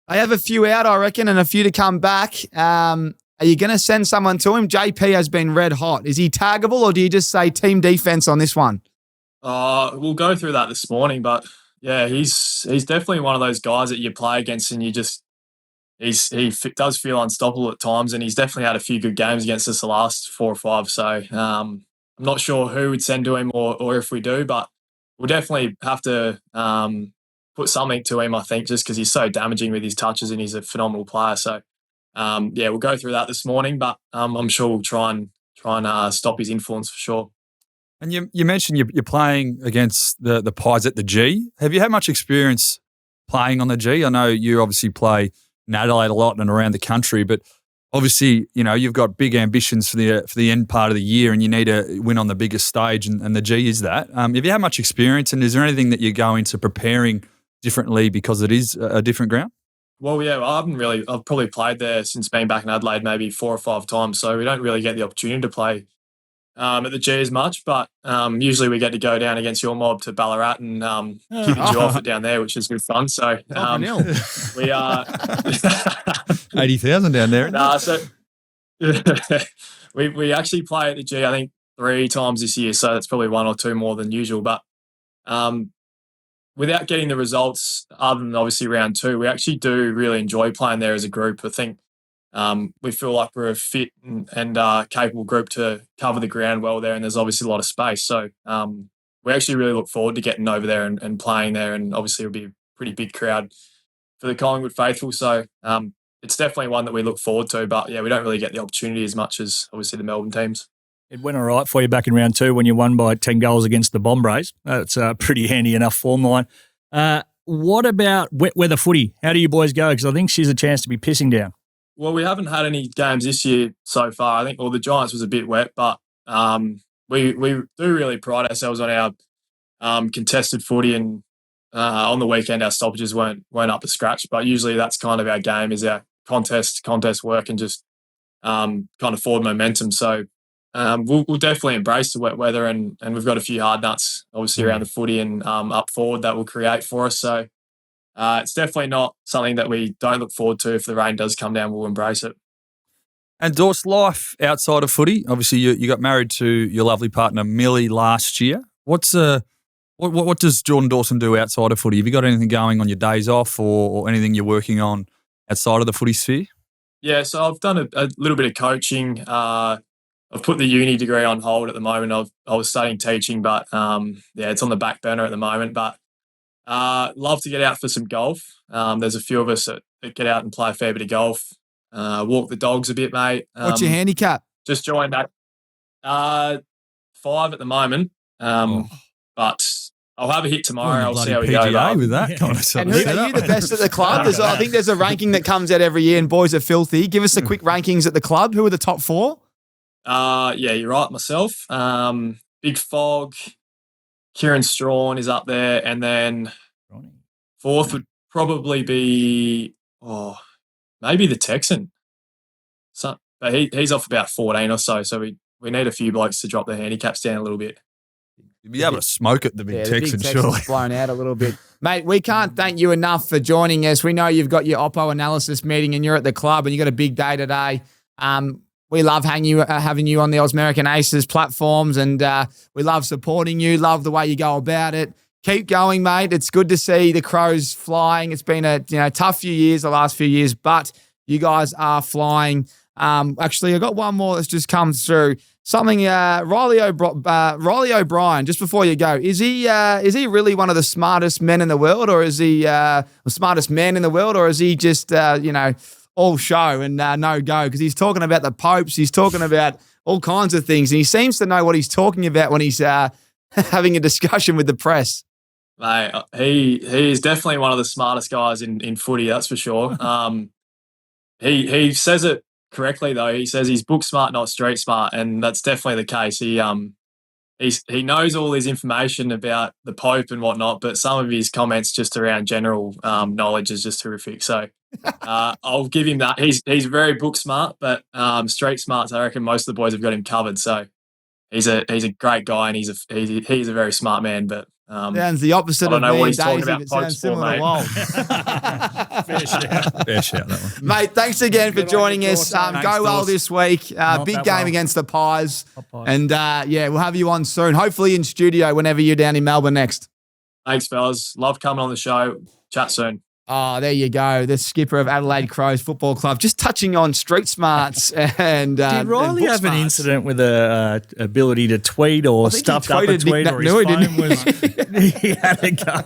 They have a few out, I reckon, and a few to come back. Are you going to send someone to him? JP has been red hot. Is he taggable, or do you just say team defense on this one? We'll go through that this morning, but yeah, he's definitely one of those guys that you play against and you just he does feel unstoppable at times, and he's definitely had a few good games against us the last 4 or 5. So I'm not sure who would send to him or if we do, but we'll definitely have to put something to him, I think, just because he's so damaging with his touches and he's a phenomenal player. So we'll go through that this morning, but I'm sure we'll try and stop his influence for sure. And you mentioned you're playing against the Pies at the G. Have you had much experience playing on the G? I know you obviously play in Adelaide a lot and around the country, but obviously, you've got big ambitions for the end part of the year and you need to win on the biggest stage, and the G is that. Have you had much experience, and is there anything that you go into preparing differently because it is a different ground? Well, yeah, I've probably played there since being back in Adelaide maybe 4 or 5 times, so we don't really get the opportunity to play at the G as much, but usually we get to go down against your mob to Ballarat and keep you off it down there, which is good fun. So we are 80,000 down there. So we actually play at the G, I think 3 times this year, so that's probably 1 or 2 more than usual. But without getting the results, other than obviously round 2, we actually do really enjoy playing there as a group. I think we feel like we're a fit and capable group to cover the ground well there, and there's obviously a lot of space. So we actually really look forward to getting over there and playing there, and obviously it'll be a pretty big crowd for the Collingwood faithful. So it's definitely one that we look forward to, but yeah, we don't really get the opportunity as much as obviously the Melbourne teams. It went all right for you back in round 2 when you won by 10 goals against the Bombrays. That's a pretty handy enough form line. What about wet weather footy? How do you boys go? Because I think she's a chance to be pissing down. Well, we haven't had any games this year so far. I think, the Giants was a bit wet, but we do really pride ourselves on our contested footy, and on the weekend our stoppages weren't up to scratch. But usually that's kind of our game, is our contest work and just kind of forward momentum. So we'll definitely embrace the wet weather, and we've got a few hard nuts obviously around the footy and up forward that will create for us. So it's definitely not something that we don't look forward to. If the rain does come down, we'll embrace it. And Dawes, life outside of footy, obviously you got married to your lovely partner Millie last year. What does Jordan Dawson do outside of footy? Have you got anything going on your days off or anything you're working on outside of the footy sphere? Yeah, so I've done a little bit of coaching. I've put the uni degree on hold at the moment. I was studying teaching, but it's on the back burner at the moment. But love to get out for some golf. There's a few of us that get out and play a fair bit of golf. Walk the dogs a bit, mate. What's your handicap? Just joined that. 5 at the moment. But I'll have a hit tomorrow. I'll see how we go. With that kind of stuff. And are you the best at the club? I think there's a ranking that comes out every year, and boys are filthy. Give us the quick rankings at the club. Who are the top 4? Yeah, you're right. Myself, Big Fog, Kieran Strawn is up there, and then 4th would probably be maybe the Texan. So, but he's off about 14 or so. So we need a few blokes to drop their handicaps down a little bit. You'd be able to smoke at the big Texan, surely. Blown out a little bit. Mate, we can't thank you enough for joining us. We know you've got your Oppo analysis meeting and you're at the club and you've got a big day today. We love having you on the Ausmerican Aces platforms, and we love supporting you, love the way you go about it. Keep going, mate. It's good to see the Crows flying. It's been a tough few years, the last few years, but you guys are flying. Actually, I got one more that's just come through. Something Riley O'Brien. Just before you go, is he really one of the smartest men in the world, or is he the smartest man in the world, or is he just all show and no go? Because he's talking about the popes, he's talking about all kinds of things, and he seems to know what he's talking about when he's having a discussion with the press. Mate, he is definitely one of the smartest guys in footy, that's for sure. He says it correctly though. He says he's book smart, not street smart, and that's definitely the case. He knows all his information about the Pope and whatnot, but some of his comments just around general knowledge is just horrific. So I'll give him that. He's very book smart, but street smarts, I reckon most of the boys have got him covered. So he's a great guy, and he's a very smart man. But sounds the opposite of me. I don't know what he's talking about. Popes for, mate. Fair shout, that one. Mate, thanks again for joining us. Go well this week. Big game against the Pies. And we'll have you on soon. Hopefully in studio whenever you're down in Melbourne next. Thanks, fellas. Love coming on the show. Chat soon. Oh, there you go. The skipper of Adelaide Crows Football Club, just touching on street smarts and did Riley have an incident with a ability to tweet or stuffed up a tweet, or his phone was he had to go?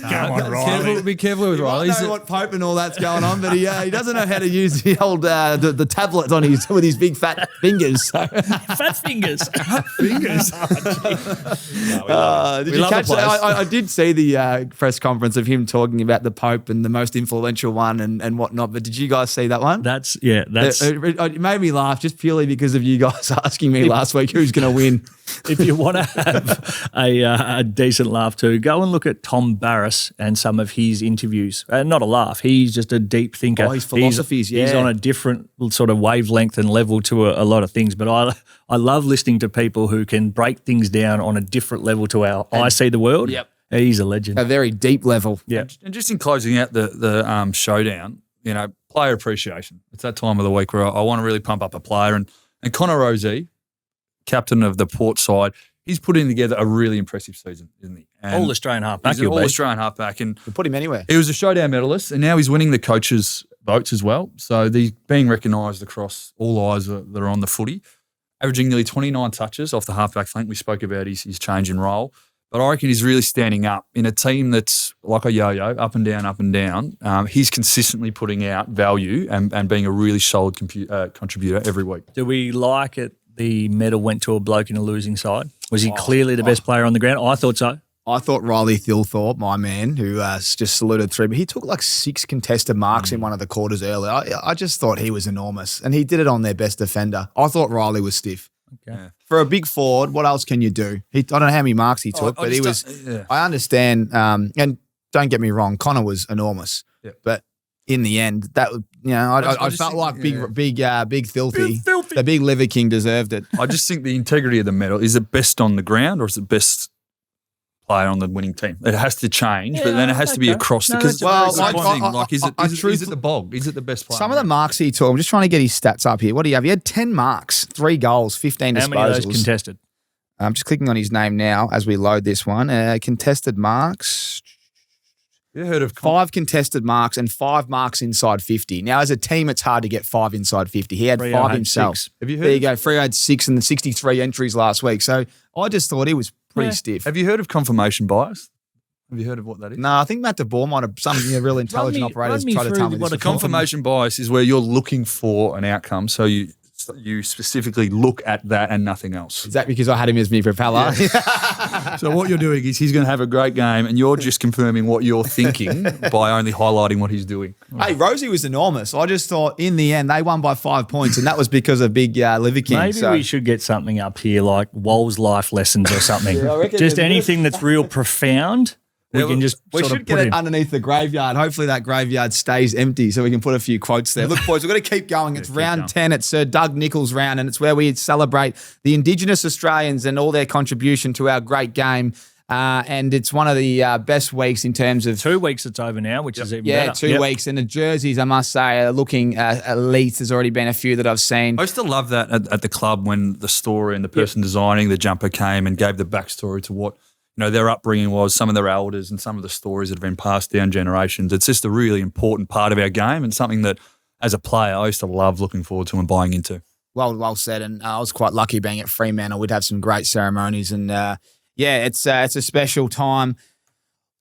Come on, Riley. Be careful with Riley. I don't know what Pope and all that's going on, but he doesn't know how to use the old the tablet on with his big fat fingers. So. Fat fingers. Fingers. Did you catch that? I did see the press conference of him talking about the Pope and the most influential one and whatnot, but did you guys see that one? It made me laugh just purely because of you guys asking me last week who's going to win. If you want to have a decent laugh too, go and look at Tom Barras and some of his interviews. Not a laugh. He's just a deep thinker. His philosophies, he's on a different sort of wavelength and level to a lot of things. But I love listening to people who can break things down on a different level to how I see the world. Yep. He's a legend. A very deep level. Yeah. And just in closing out the showdown, player appreciation. It's that time of the week where I want to really pump up a player. And Connor Rozee, captain of the Port side, he's putting together a really impressive season, isn't he? And All-Australian halfback. He's an All-Australian halfback. And you put him anywhere. He was a showdown medalist, and now he's winning the coaches' votes as well. So he's being recognised across all eyes that are on the footy, averaging nearly 29 touches off the halfback flank. We spoke about his change in role. But I reckon he's really standing up in a team that's like a yo-yo, up and down, up and down. He's consistently putting out value and being a really solid contributor every week. Do we like it? The medal went to a bloke in a losing side. Was he clearly the best player on the ground? I thought so. I thought Riley Thilthorpe, my man, who just saluted through, but he took like 6 contested marks in one of the quarters earlier. I just thought he was enormous, and he did it on their best defender. I thought Riley was stiff. Okay. Yeah. For a big forward, what else can you do? I don't know how many marks he took, but he was. I understand, and don't get me wrong, Connor was enormous, but in the end, that I felt like big filthy, the big liver king deserved it. I just think the integrity of the medal, is it best on the ground or is it best player on the winning team? It has to change, but then it has to be across the. Because is it the bog? Is it the best player? Some of the marks he took. I'm just trying to get his stats up here. What do you have? He had 10 marks, 3 goals, 15 disposals. How many of those contested? I'm just clicking on his name now as we load this one. Contested marks. You heard of 5 contested marks and 5 marks inside 50. Now, as a team, it's hard to get 5 inside 50. He had 5 himself. 6. Have you heard? There you go. Freo had 6 and the 63 entries last week. So I just thought he was pretty stiff. Have you heard of confirmation bias? Have you heard of what that is? No, I think Matt DeBoer might have, some real intelligent operators try to tell me this. Confirmation bias is where you're looking for an outcome, so you specifically look at that and nothing else. Is that because I had him as me propeller? Yeah. So what you're doing is he's going to have a great game and you're just confirming what you're thinking by only highlighting what he's doing. Hey, Rozee was enormous. I just thought in the end they won by 5 points and that was because of big Liver King. Maybe we should get something up here like Wool's life lessons or something. Just anything that's real profound. We should get it underneath the graveyard. Hopefully that graveyard stays empty so we can put a few quotes there. Look, boys, we've got to keep going. It's round 10. It's Sir Doug Nicholls round, and it's where we celebrate the Indigenous Australians and all their contribution to our great game. And it's one of the best weeks in terms of 2 weeks. It's over now, which is even better. 2 weeks. And the jerseys, I must say, are looking elite. There's already been a few that I've seen. I used to love that at the club when the story and the person designing the jumper came and gave the backstory to what their upbringing was, some of their elders and some of the stories that have been passed down generations. It's just a really important part of our game and something that as a player, I used to love looking forward to and buying into. Well said. And I was quite lucky being at Fremantle. We'd have some great ceremonies. And it's a special time.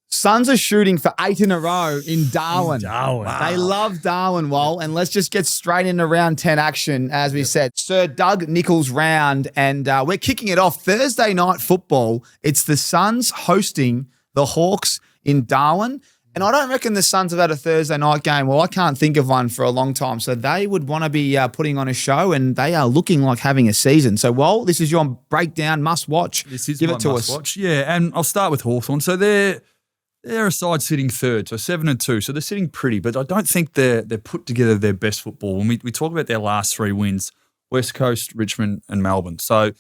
Suns are shooting for 8 in a row in Darwin. Wow. They love Darwin, Wal. And let's just get straight into round 10 action. As we said, Sir Doug Nicholls round. And we're kicking it off Thursday night football. It's the Suns hosting the Hawks in Darwin. And I don't reckon the Suns have had a Thursday night game. Well, I can't think of one for a long time. So they would want to be putting on a show, and they are looking like having a season. So, Wal, this is your breakdown, must watch. This is Give my it to must us. watch. Yeah, and I'll start with Hawthorn. So they're a side sitting third, so 7-2. So they're sitting pretty, but I don't think they're put together their best football. When we talk about their last 3 wins, West Coast, Richmond and Melbourne. So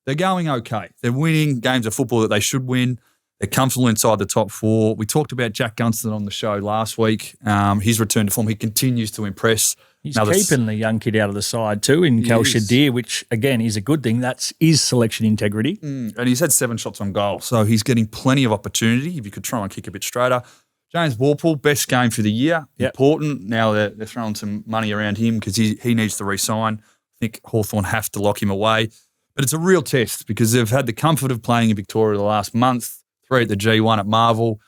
they're going okay. They're winning games of football that they should win. They're comfortable inside the top 4. We talked about Jack Gunston on the show last week. His return to form, he continues to impress. He's keeping the young kid out of the side too in Kel Shadir, which, again, is a good thing. That's his selection integrity. And he's had 7 shots on goal, so he's getting plenty of opportunity if you could try and kick a bit straighter. James Warple, best game for the year. Yep. Important. Now they're throwing some money around him because he needs to re-sign. I think Hawthorn have to lock him away. But it's a real test because they've had the comfort of playing in Victoria the last month, 3 at the G1 at Marvel.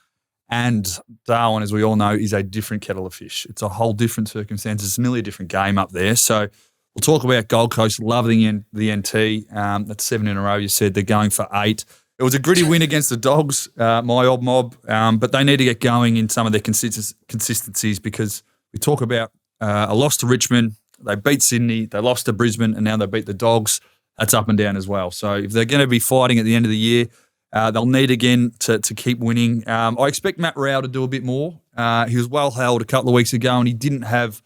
And Darwin, as we all know, is a different kettle of fish. It's a whole different circumstance. It's nearly a different game up there. So we'll talk about Gold Coast loving the NT. That's 7 in a row. You said they're going for 8. It was a gritty win against the Dogs, my old mob, but they need to get going in some of their consistencies because we talk about a loss to Richmond. They beat Sydney. They lost to Brisbane, and now they beat the Dogs. That's up and down as well. So if they're going to be fighting at the end of the year, they'll need again to keep winning. I expect Matt Rao to do a bit more. He was well held a couple of weeks ago, and he didn't have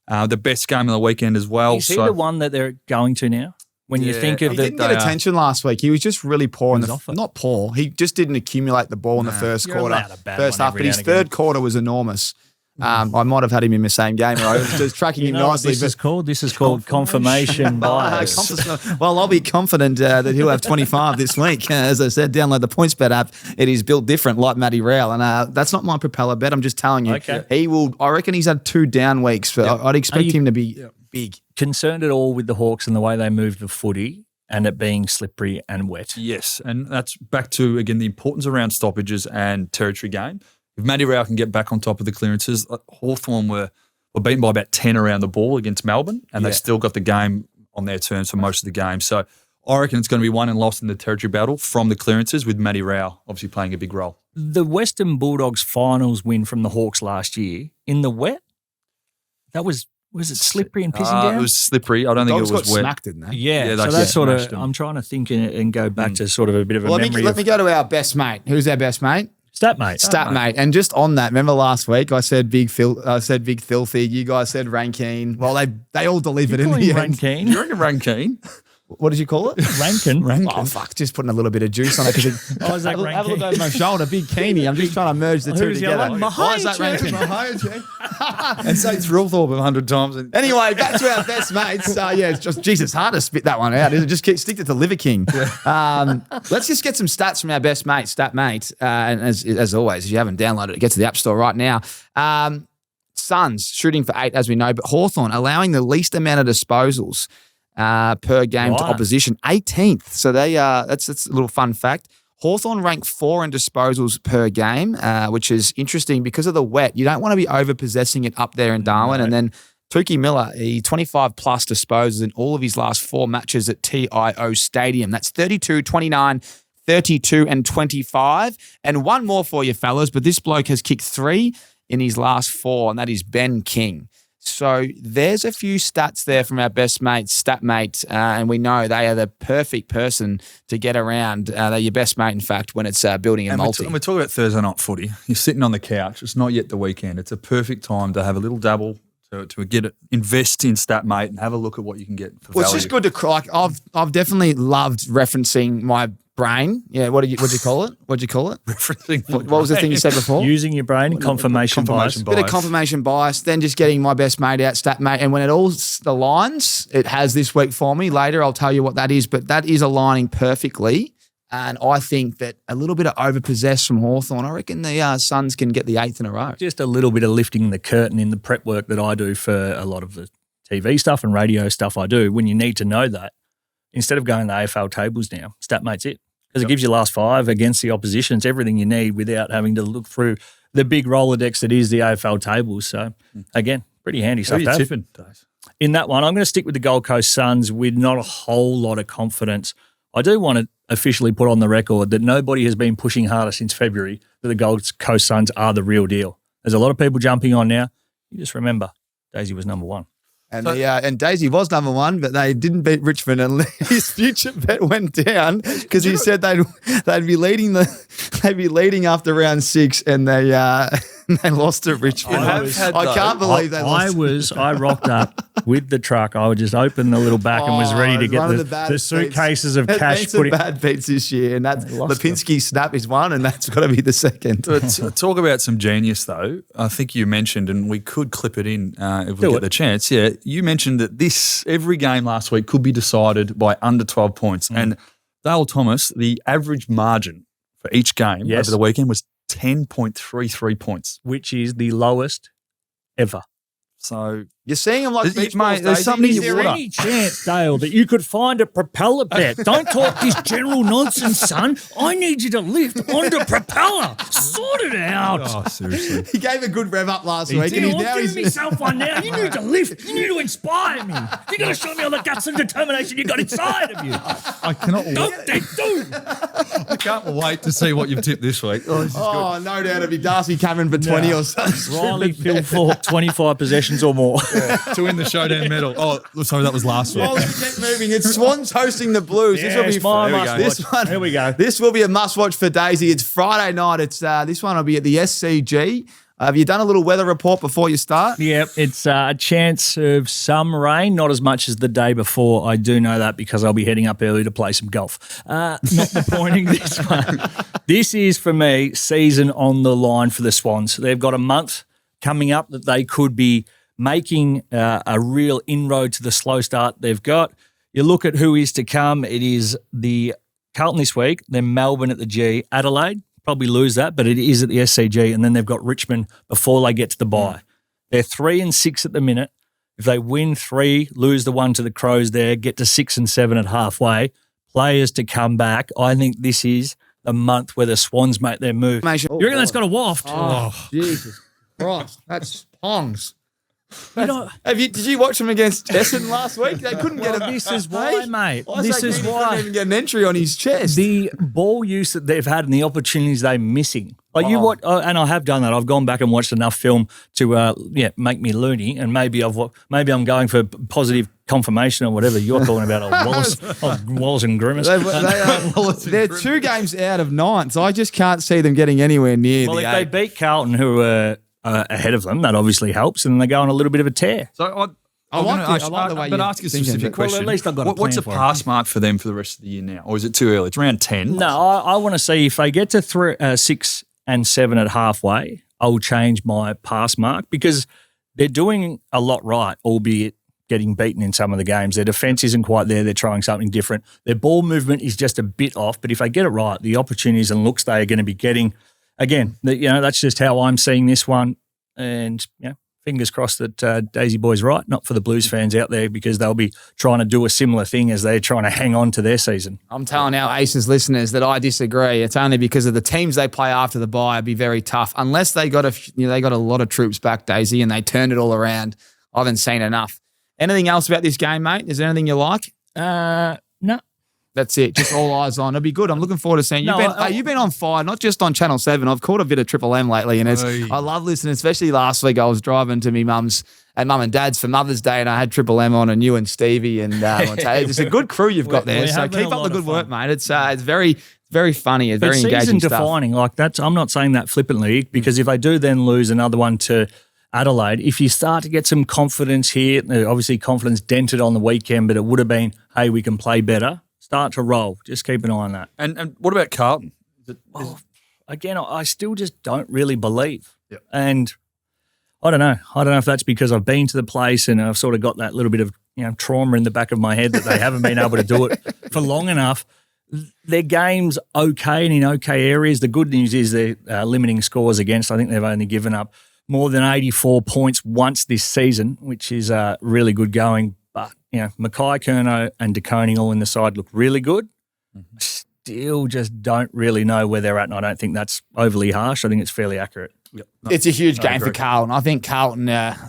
the best game of the weekend as well. Is he the one that they're going to now? When you think of he didn't get attention last week. He was just really poor. Not poor. He just didn't accumulate the ball in the first quarter, first half. But his third quarter was enormous. I might have had him in the same game. I was just tracking him nicely. This is called confirmation bias. Well, I'll be confident that he'll have 25 this week. As I said, download the PointsBet app. It is built different, like Matty Rowell. And that's not my propeller bet. I'm just telling you. Okay. He will. I reckon he's had 2 down weeks. But I'd expect him to be big. Concerned at all with the Hawks and the way they moved the footy and it being slippery and wet? Yes, and that's back to, again, the importance around stoppages and territory game. If Matty Rowell can get back on top of the clearances, Hawthorn were beaten by about 10 around the ball against Melbourne, and they still got the game on their terms for most of the game. So I reckon it's going to be won and lost in the territory battle from the clearances, with Matty Rowell obviously playing a big role. The Western Bulldogs finals win from the Hawks last year in the wet, that was it slippery and pissing down? It was slippery. I don't think it was got wet. smacked, didn't they? Yeah, so that's sort of, I'm trying to think and go back to sort of a bit of a memory. Let me go to our best mate. Who's our best mate? Statmate. And just on that, remember last week I said Big Filthy. You guys said Rankine. Well, they all delivered in the end. Rankine? You reckon Rankine? What did you call it? Rankin. Oh, fuck. Just putting a little bit of juice on it. Have a look over my shoulder. Big Keeny. I'm just trying to merge the two together. Why is that Rankin? And say Thrillthorpe 100 times. Anyway, back to our best mates. It's just, Jesus, hard to spit that one out. Just stick it to Liver King. Let's just get some stats from our best mate, Statmate. And as always, if you haven't downloaded it, get to the App Store right now. Suns shooting for 8, as we know, but Hawthorn allowing the least amount of disposals per game to opposition, 18th. So that's a little fun fact. Hawthorn rank 4 in disposals per game, which is interesting because of the wet. You don't want to be over-possessing it up there in Darwin. No. And then Tukey Miller, he 25-plus disposals in all of his last 4 matches at TIO Stadium. That's 32, 29, 32 and 25. And one more for you, fellas, but this bloke has kicked 3 in his last 4, and that is Ben King. So there's a few stats there from our best mate, Statmate, and we know they are the perfect person to get around. They're your best mate, in fact, when it's building a multi. And we're talking about Thursday night footy. You're sitting on the couch. It's not yet the weekend. It's a perfect time to have a little dabble, to invest in Statmate and have a look at what you can get for value. It's just good to like. I've definitely loved referencing my brain. Yeah, what'd you call it? Referencing. What was the thing you said before? Using your brain and confirmation bias. Bit of confirmation bias, then just getting my best mate out, Statmate. And when it all aligns, it has this week for me. Later, I'll tell you what that is, but that is aligning perfectly And I think that a little bit of overpossess from Hawthorn, I reckon the Suns can get the 8th in a row. Just a little bit of lifting the curtain in the prep work that I do for a lot of the TV stuff and radio stuff I do. When you need to know that, instead of going to AFL tables now, StatMate's it. Because it gives you last 5 against the opposition. It's everything you need without having to look through the big Rolodex that is the AFL tables. So, again, pretty handy stuff to have. Tipping, Dave? In that one, I'm going to stick with the Gold Coast Suns with not a whole lot of confidence. I do want to officially put on the record that nobody has been pushing harder since February that the Gold Coast Suns are the real deal. There's a lot of people jumping on now. You just remember, Daisy was number 1. And Daisy was number 1, but they didn't beat Richmond, and his future bet went down because he said they'd be leading after round 6, and they lost to Richmond. I can't believe they lost. I rocked up with the truck. I would just open the little back and was ready to get the suitcases of cash. Some bad beats this year, and that's Lipinski's snap is one, and that's got to be the second. Talk about some genius, though. I think you mentioned, and we could clip it in if we get the chance. Yeah, you mentioned that every game last week could be decided by under 12 points, and Dale Thomas, the average margin for each game over the weekend was 10.33 points, which is the lowest ever. So you're seeing them like beach balls, there's something in Is your there water. any chance, Dale, that you could find a propeller bet? Don't talk this general nonsense, son. I need you to lift onto propeller. Sort it out. Oh, seriously. He gave a good rev up last week. I'm giving myself one now. You need to lift. You need to inspire me. You got to show me all the guts and determination you got inside of you. I cannot wait. I can't wait to see what you've tipped this week. Oh, this is good. No doubt it'll be Darcy Cameron for 20 or something. Riley Phil Falk, 25 possessions or more. To win the Showdown medal. Oh, sorry, that was last week. Well, let's keep moving. It's Swans hosting the Blues. This will be fun. Here we go. This will be a must-watch for Daisy. It's Friday night. It's this one will be at the SCG. Have you done a little weather report before you start? Yeah, it's a chance of some rain, not as much as the day before. I do know that because I'll be heading up early to play some golf. Not the point in this one. This is, for me, season on the line for the Swans. They've got a month coming up that they could be making a real inroad to the slow start they've got. You look at who is to come. It is the Carlton this week, then Melbourne at the G, Adelaide. Probably lose that, but it is at the SCG, and then they've got Richmond before they get to the bye. They're 3-6 at the minute. If they win 3, lose the 1 to the Crows there, get to 6 and 7 at halfway, players to come back. I think this is the month where the Swans make their move. You reckon that's got a waft? Oh, Jesus Christ. That's pongs. Did you watch them against Essendon last week? They couldn't get a. This is why, mate. This is why. Couldn't even get an entry on his chest. The ball use that they've had and the opportunities they're missing. Like you watch, and I have done that. I've gone back and watched enough film to make me loony, and maybe I'm going for positive confirmation or whatever you're talking about. Wallace and Grimace. They're 2 games out of 9, so I just can't see them getting anywhere near. Well, if they beat Carlton, who are ahead of them, that obviously helps, and they go on a little bit of a tear. So I like the way you're ask a specific question. Well, at least I've got what's a pass mark for them for the rest of the year now? Or is it too early? It's around 10? No, I want to see if they get to 6 and 7 at halfway, I'll change my pass mark because they're doing a lot right, albeit getting beaten in some of the games. Their defence isn't quite there. They're trying something different. Their ball movement is just a bit off, but if they get it right, the opportunities and looks they are going to be getting, again, that's just how I'm seeing this one. And, fingers crossed that Daisy Boy's right, not for the Blues fans out there because they'll be trying to do a similar thing as they're trying to hang on to their season. I'm telling our Aces listeners that I disagree. It's only because of the teams they play after the bye. It'd be very tough unless they got a lot of troops back, Daisy, and they turned it all around. I haven't seen enough. Anything else about this game, mate? Is there anything you like? No. That's it. Just all eyes on. It'll be good. I'm looking forward to seeing you. You've been on fire, not just on Channel 7. I've caught a bit of Triple M lately, and I love listening, especially last week. I was driving to me mum's and mum and dad's for Mother's Day, and I had Triple M on, and you and Stevie, and it's a good crew you've got there. So keep up the good work, mate. It's very, very funny. It's very engaging stuff. Season-defining, like that's. I'm not saying that flippantly because if they do then lose another one to Adelaide, if you start to get some confidence here, obviously confidence dented on the weekend, but it would have been, hey, we can play better. Start to roll. Just keep an eye on that. And what about Carlton? Again, I still just don't really believe. Yep. And I don't know. I don't know if that's because I've been to the place and I've sort of got that little bit of trauma in the back of my head that they haven't been able to do it for long enough. their game's okay and in okay areas. The good news is they're limiting scores against. I think they've only given up more than 84 points once this season, which is really good going. But, Mackay, Curnow and De Koning all in the side look really good. Mm-hmm. Still just don't really know where they're at, and I don't think that's overly harsh. I think it's fairly accurate. Yep. It's a huge game for Carlton. I think Carlton,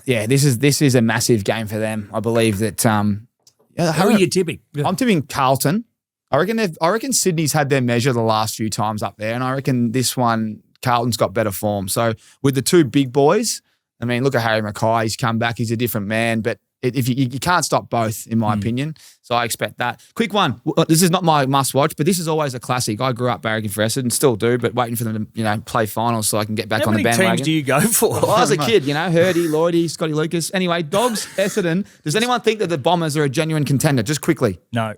this is a massive game for them. I believe that. How are you tipping? I'm tipping Carlton. I reckon Sydney's had their measure the last few times up there, and I reckon this one Carlton's got better form. So with the two big boys, I mean, look at Harry Mackay. He's come back. He's a different man, but if you can't stop both, in my opinion. So I expect that. Quick one. This is not my must-watch, but this is always a classic. I grew up barracking for Essendon, still do, but waiting for them to play finals so I can get back on the bandwagon. How many teams do you go for? Well, I was a kid, Hurdy, Lloydie, Scotty Lucas. Anyway, Dogs, Essendon. Does anyone think that the Bombers are a genuine contender? Just quickly. No.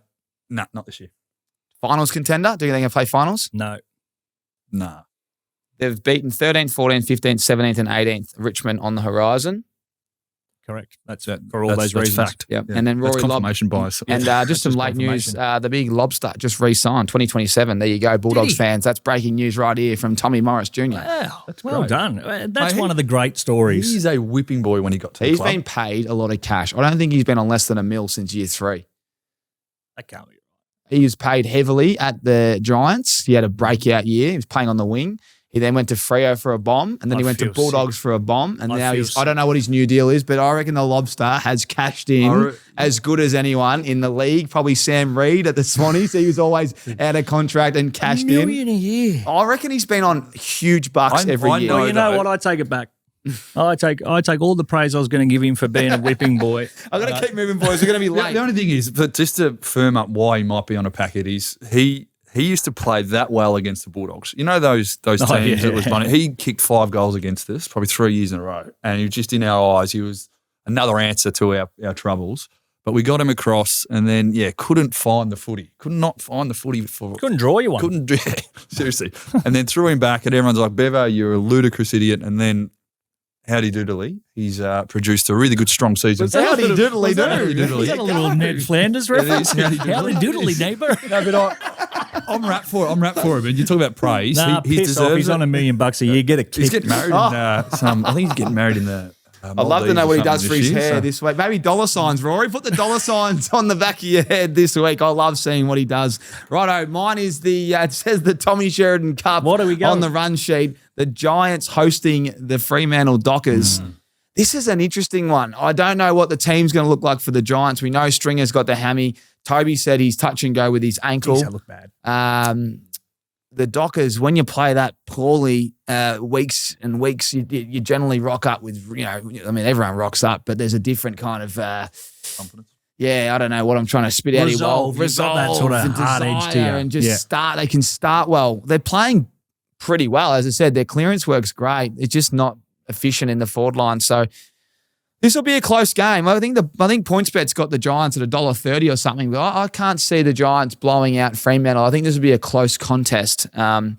No, not this year. Finals contender? Do you think they'll play finals? No. Nah. They've beaten 13th, 14th, 15th, 17th and 18th. Richmond on the horizon. Correct. That's it for all those reasons. Fact. Yep. Yeah. And then Rory confirmation bias. And just some late news. The big Lobster just re-signed 2027. There you go, Bulldogs fans. That's breaking news right here from Tommy Morris Jr. Wow, that's well done. That's one of the great stories. He's a whipping boy when he got to the club. He's been paid a lot of cash. I don't think he's been on less than $1 million since year 3. That can't be right. He was paid heavily at the Giants. He had a breakout year. He was playing on the wing. He then went to Freo for a bomb, and then he went to Bulldogs for a bomb, and now I don't know what his new deal is, but I reckon the Lobster has cashed in as good as anyone in the league. Probably Sam Reid at the Swannies. He was always out of contract and cashed $1 million a year. I reckon he's been on huge bucks every year. Well, you know what? I take it back. I take all the praise I was going to give him for being a whipping boy. I'm going to keep moving, boys. We're going to be late. The only thing is, but just to firm up why he might be on a packet is he used to play that well against the Bulldogs. You know those teams that was running. He kicked 5 goals against us, probably 3 years in a row. And he was just in our eyes. He was another answer to our troubles. But we got him across and then, couldn't find the footy. Could not find the footy. Couldn't draw you one. Couldn't do it. Seriously. And then threw him back and everyone's like, Bevo, you're a ludicrous idiot. And then howdy doodly, he's produced a really good, strong season. Howdy doodly do. Is that a little Ned Flanders reference? Howdy doodly, neighbour. No, but I'm wrapped for it. And you talk about praise. Nah, he piss off. He's on $1 million a year. Get a kick. He's getting married in I think he's getting married in the I'd love to know what he does for his hair this week. Maybe dollar signs, Rory. Put the dollar signs on the back of your head this week. I love seeing what he does. Righto, mine is it says the Tommy Sheridan Cup what are we going? On the run sheet. The Giants hosting the Fremantle Dockers. This is an interesting one. I don't know what the team's going to look like for the Giants. We know Stringer's got the hammy. Toby said he's touch and go with his ankle. Jeez, that looked bad. The Dockers, when you play that poorly weeks and weeks, you generally rock up with, everyone rocks up, but there's a different kind of confidence. Yeah, I don't know what I'm trying to spit out here. Resolve that sort of hard edge to you. And just start. They can start well. They're playing pretty well. As I said, their clearance work's great. It's just not efficient in the forward line. So this will be a close game. I think PointsBet's got the Giants at $1.30 or something, but I can't see the Giants blowing out Fremantle. I think this will be a close contest. I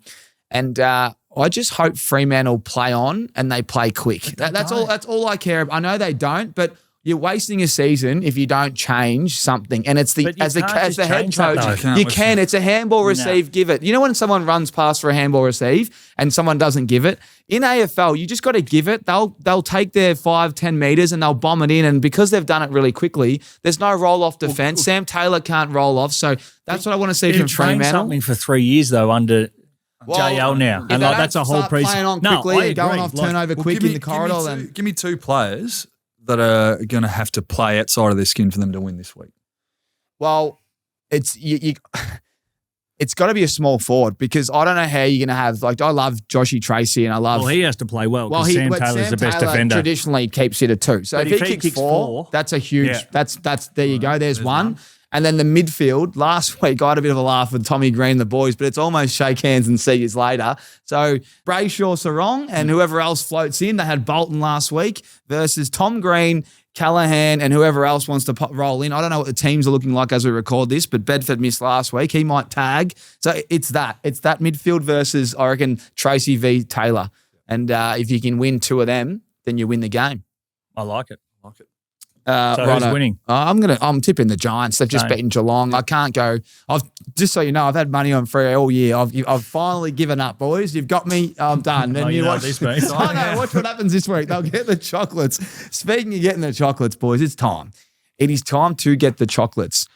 just hope Fremantle play on and they play quick. That's all I care about. I know they don't, but you're wasting a season if you don't change something. And it's as the head coach, you can. It's a handball receive, give it. You know when someone runs past for a handball receive and someone doesn't give it? In AFL, you just got to give it. They'll take their 5-10 meters and they'll bomb it in. And because they've done it really quickly, there's no roll-off defense. Sam Taylor can't roll off. So that's what I want to see from Fremantle. Something for 3 years, though, under JL now. And that's a whole preseason. Playing on quickly, going off turnover quick in the corridor. Give me 2 players that are going to have to play outside of their skin for them to win this week. Well, it's got to be a small forward because I don't know how you're going to have, I love Joshy Tracy and I love... Well, he has to play well because Sam Taylor's the best defender. Traditionally keeps it at 2. So if he kicks 4, that's a huge... Yeah. That's there you go. There's one. And then the midfield, last week I had a bit of a laugh with Tommy Green and the boys, but it's almost shake hands and see you later. So Brayshaw, Sarong and whoever else floats in. They had Bolton last week versus Tom Green, Callahan and whoever else wants to roll in. I don't know what the teams are looking like as we record this, but Bedford missed last week. He might tag. So it's that midfield versus, I reckon, Tracy v. Taylor. And if you can win 2 of them, then you win the game. I like it. So who's winning? I'm tipping the Giants. They've just beaten Geelong. I can't go. Just so you know, I've had money on free all year. I've finally given up, boys. You've got me. I'm done. And you watch this, mate. Watch what happens this week. They'll get the chocolates. Speaking of getting the chocolates, boys, it's time. It is time to get the chocolates.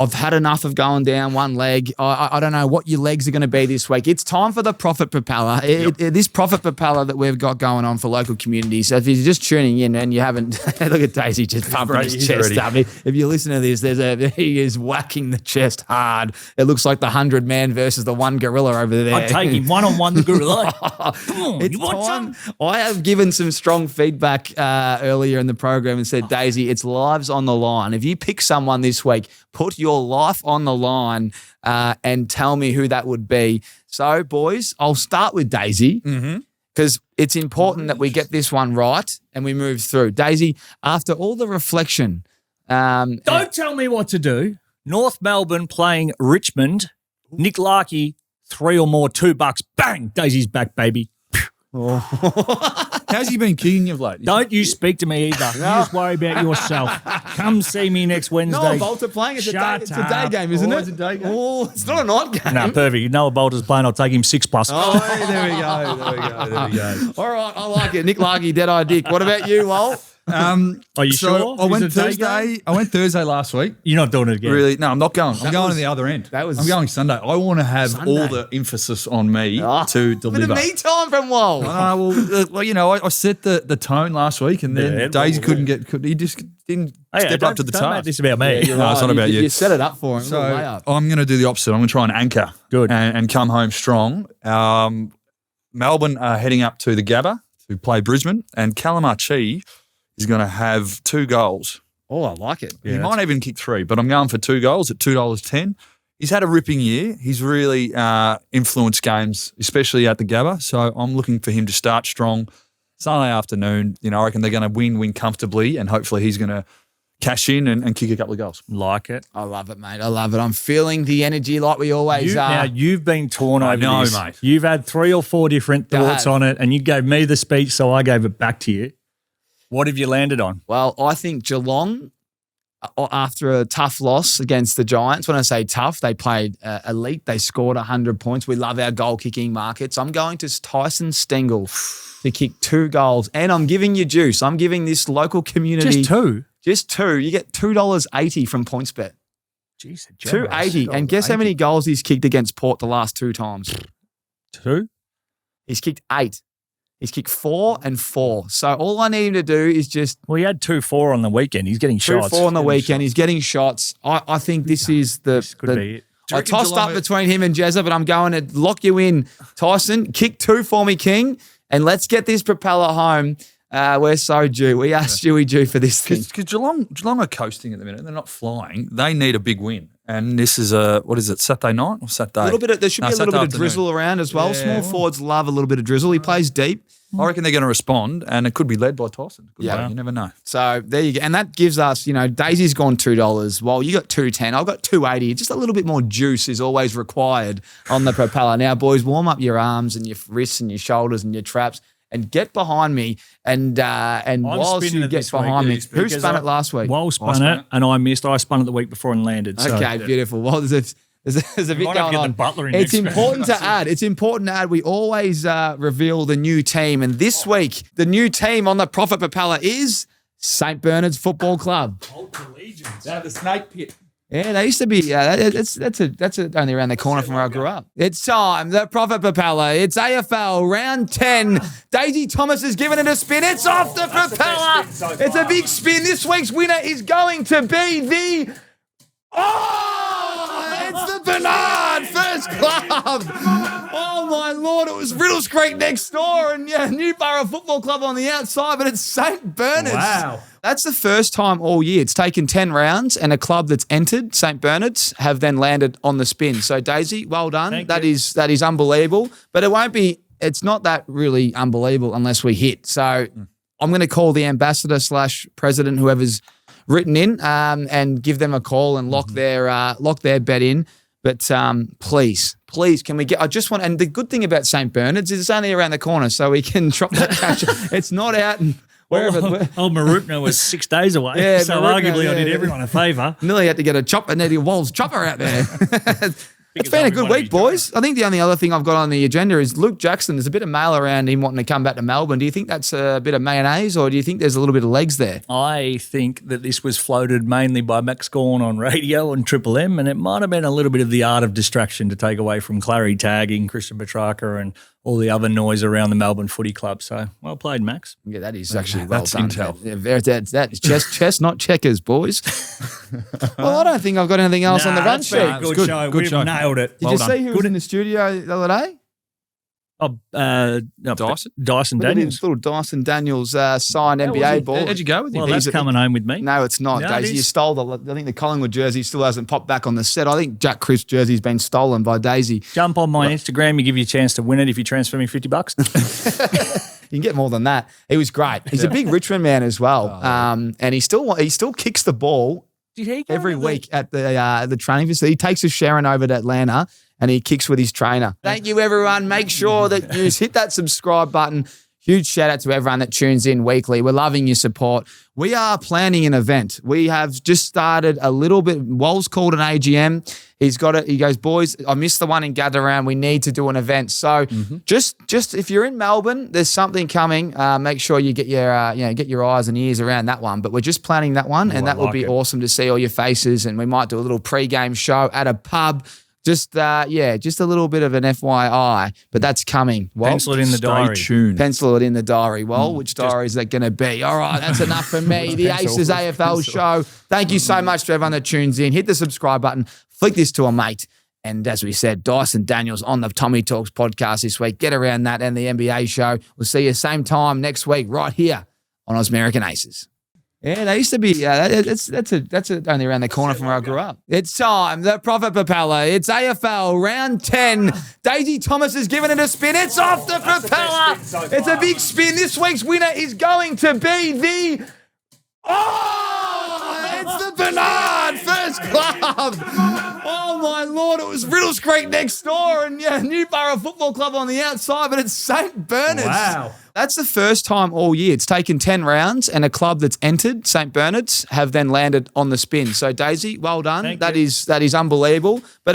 I've had enough of going down one leg. I don't know what your legs are going to be this week. It's time for the Prophet Propeller. This Prophet Propeller that we've got going on for local communities. So if you're just tuning in and you haven't, look at Daisy just pumping his chest up. If you listen to this, he is whacking the chest hard. It looks like the 100-man versus the one gorilla over there. I'd take him one-on-one, the gorilla. Come on, it's time. I have given some strong feedback earlier in the program and said, Daisy, it's lives on the line. If you pick someone this week, put your life on the line and tell me who that would be. So, boys, I'll start with Daisy because it's important that we get this one right and we move through. Daisy, after all the reflection. Don't tell me what to do. North Melbourne playing Richmond. Nick Larkey, 3 or more, $2. Bang! Daisy's back, baby. How's he been kicking of late? Don't you speak to me either. You just worry about yourself. Come see me next Wednesday. Noah Bolter playing. It's a day game, isn't it? It's a day game. Oh, it's not a night game. No, perfect. Noah Bolter's playing. I'll take him 6+. Oh, there we go. All right, I like it. Nick Larkey, Dead-Eye Dick. What about you, Lol? Are you sure? I went Thursday last week. You're not doing it again. Really? No, I'm not going. I'm going to the other end. I'm going Sunday. I want to have all the emphasis on me to deliver. Bit of me time from Lol. I set the tone last week, and then Daisy he just didn't step up to the Don't task. make this about me. Yeah, no, it's not about you. You set it up for him. So I'm going to do the opposite. I'm going to try and anchor. Good. And come home strong. Melbourne are heading up to the Gabba to play Brisbane, and Callum Archie is going to have 2 goals. Oh, I like it. He might even kick 3, but I'm going for 2 goals at $2.10. He's had a ripping year. He's really influenced games, especially at the Gabba. So I'm looking for him to start strong Sunday afternoon. I reckon they're going to win comfortably, and hopefully he's going to cash in and kick a couple of goals. Like it. I love it, mate. I love it. I'm feeling the energy like we always are. Now, you've been torn over this. Mate. You've had 3 or 4 different thoughts on it, and you gave me the speech, so I gave it back to you. What have you landed on? Well, I think Geelong, after a tough loss against the Giants, when I say tough, they played elite. They scored 100 points. We love our goal-kicking markets. I'm going to Tyson Stengel to kick 2 goals, and I'm giving you juice. I'm giving this local community. Just 2? Just 2. You get $2.80 from PointsBet. Jeez, $2.80. And guess how many goals he's kicked against Port the last 2 times? 2? He's kicked 8. He's kicked 4 and 4. So all I need him to do is just... Well, he had 2-4 on the weekend. He's getting shots. 2-4 on the weekend. He's getting shots. I think this is This could be it. I tossed up between him and Jezza, but I'm going to lock you in. Tyson, kick 2 for me, King, and let's get this propeller home. We're so due. We are due for this thing. Because Geelong are coasting at the minute. They're not flying. They need a big win. And this is Saturday night or Saturday? There should be a little bit of drizzle around as well. Yeah. Small forwards love a little bit of drizzle. He plays deep. I reckon they're going to respond, and it could be led by Tyson. Yeah, you never know. So there you go, and that gives us, Daisy's gone $2. Well, you got $2.10. I've got $2.80. Just a little bit more juice is always required on the propeller. Now, boys, warm up your arms and your wrists and your shoulders and your traps. And get behind me, and whilst you get behind me, who spun it last week? Well, spun it, and I missed. I spun it the week before and landed. Okay, beautiful. Well, there's a bit going on. It's important to add. It's important to add. We always reveal the new team, and this week the new team on the Prophet Propeller is St Bernard's Football Club. Ultra Legions. They have the snake pit. Yeah, they used to be. That's only around the corner from where I grew up. It's time. The Prophet Propeller. It's AFL round 10. Daisy Thomas has given it a spin. It's off the propeller. It's a big spin. This week's winner is going to be the. It's the Bernard First Club. Oh my Lord! It was Riddles Creek next door, and Newborough Football Club on the outside, but it's St Bernard's. Wow. That's the first time all year. It's taken 10 rounds, and a club that's entered, St Bernard's, have then landed on the spin. So, Daisy, well done. That is unbelievable. But it's not that really unbelievable unless we hit. So, I'm going to call the ambassador / president, whoever's written in, and give them a call and lock their bet in. But please, can we get? And the good thing about St Bernard's is it's only around the corner, so we can drop that cash. It's not out and wherever. Old Marupna was 6 days away, Yeah, so Marupna, arguably I did yeah. everyone a favour. Nearly had to get a chopper, Nettie Walls chopper out there. It's been a good week, boys. I think the only other thing I've got on the agenda is Luke Jackson. There's a bit of mail around him wanting to come back to Melbourne. Do you think that's a bit of mayonnaise, or do you think there's a little bit of legs there? I think that this was floated mainly by Max Gawn on radio and Triple M, and it might have been a little bit of the art of distraction to take away from Clary tagging, Christian Petrarca, and all the other noise around the Melbourne Footy Club. So well played, Max. Yeah, that is actually well That's done. intel. Yeah, that's chess, not checkers, boys. Well, I don't think I've got anything else on the run that's been sheet. a good Good, show. good We've show. nailed it. Did you see who was in the studio the other day? Dyson? Dyson Look at Daniels. his little Dyson Daniels signed NBA ball. How'd you go with him? Well, that's coming home with me. No, it's not, No, it Daisy. is. You stole I think the Collingwood jersey still hasn't popped back on the set. I think Jack Crisp's jersey's been stolen by Daisy. Jump on my Instagram. You give you a chance to win it if you transfer me $50. You can get more than that. He was great. He's a big Richmond man as well, and he still kicks the ball Did he go every to the- week at the training facility. He takes us Sharon over to Atlanta and he kicks with his trainer. Thank you, everyone. Make sure that you hit that subscribe button. Huge shout out to everyone that tunes in weekly. We're loving your support. We are planning an event. We have just started a little bit. Walls called an AGM. He's got it. He goes, boys, I missed the one in Gather Round. We need to do an event. So just if you're in Melbourne, there's something coming. Make sure you get your eyes and ears around that one. But we're just planning that one, and that would be awesome to see all your faces. And we might do a little pre-game show at a pub. Just a little bit of an FYI, but that's coming. Well, Pencil it in the diary. Stay tuned. pencil it in the diary. Well, which diary is that going to be? All right, that's enough for me. The Aces AFL show. Thank you so much to everyone that tunes in. Hit the subscribe button. Flick this to a mate. And as we said, Dyson Daniels on the Tommy Talks podcast this week. Get around that and the NBA show. We'll see you same time next week right here on American Aces. Yeah, they used to be. That's only around the corner from where I grew up. It's time. The Prophet Propeller. It's AFL round 10. Daisy Thomas has given it a spin. It's off the propeller. It's a big spin. This week's winner is going to be the. It's the Bernard First Club. Oh my Lord! It was Riddles Creek next door, and Newborough Football Club on the outside, but it's St Bernard's. Wow. That's the first time all year. It's taken 10 rounds and a club that's entered, St Bernard's, have then landed on the spin. So, Daisy, well done. That is unbelievable. But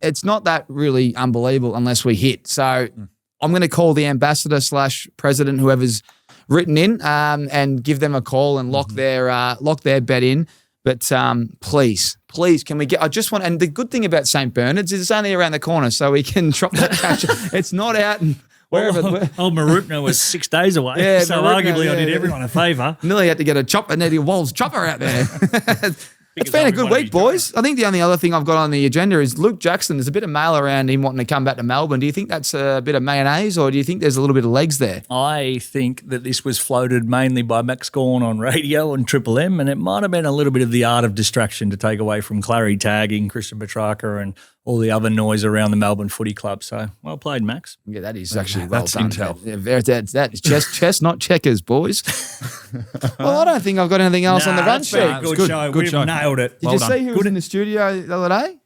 it's not that really unbelievable unless we hit. So I'm going to call the ambassador / president, whoever's written in, and give them a call and lock their bet in. But please, can we get? And the good thing about St Bernard's is it's only around the corner, so we can drop that cash. It's not out and wherever. Old Marupna was 6 days away, Yeah, so Marupna, arguably I did yeah. everyone a favour. Nearly had to get a chopper, Nettie Walls chopper out there. It's been a good week, boys. I think the only other thing I've got on the agenda is Luke Jackson. There's a bit of mail around him wanting to come back to Melbourne. Do you think that's a bit of mayonnaise, or do you think there's a little bit of legs there? I think that this was floated mainly by Max Gawn on radio and Triple M, and it might have been a little bit of the art of distraction to take away from Clary tagging, Christian Petrarca, and all the other noise around the Melbourne Footy Club. So well played, Max. Yeah, that is actually well That's done. intel. Yeah, that's chess, not checkers, boys. Well, I don't think I've got anything else on the run that's been a sheet. good Good, show. good We've show. nailed it. Did you see who was in the studio the other day?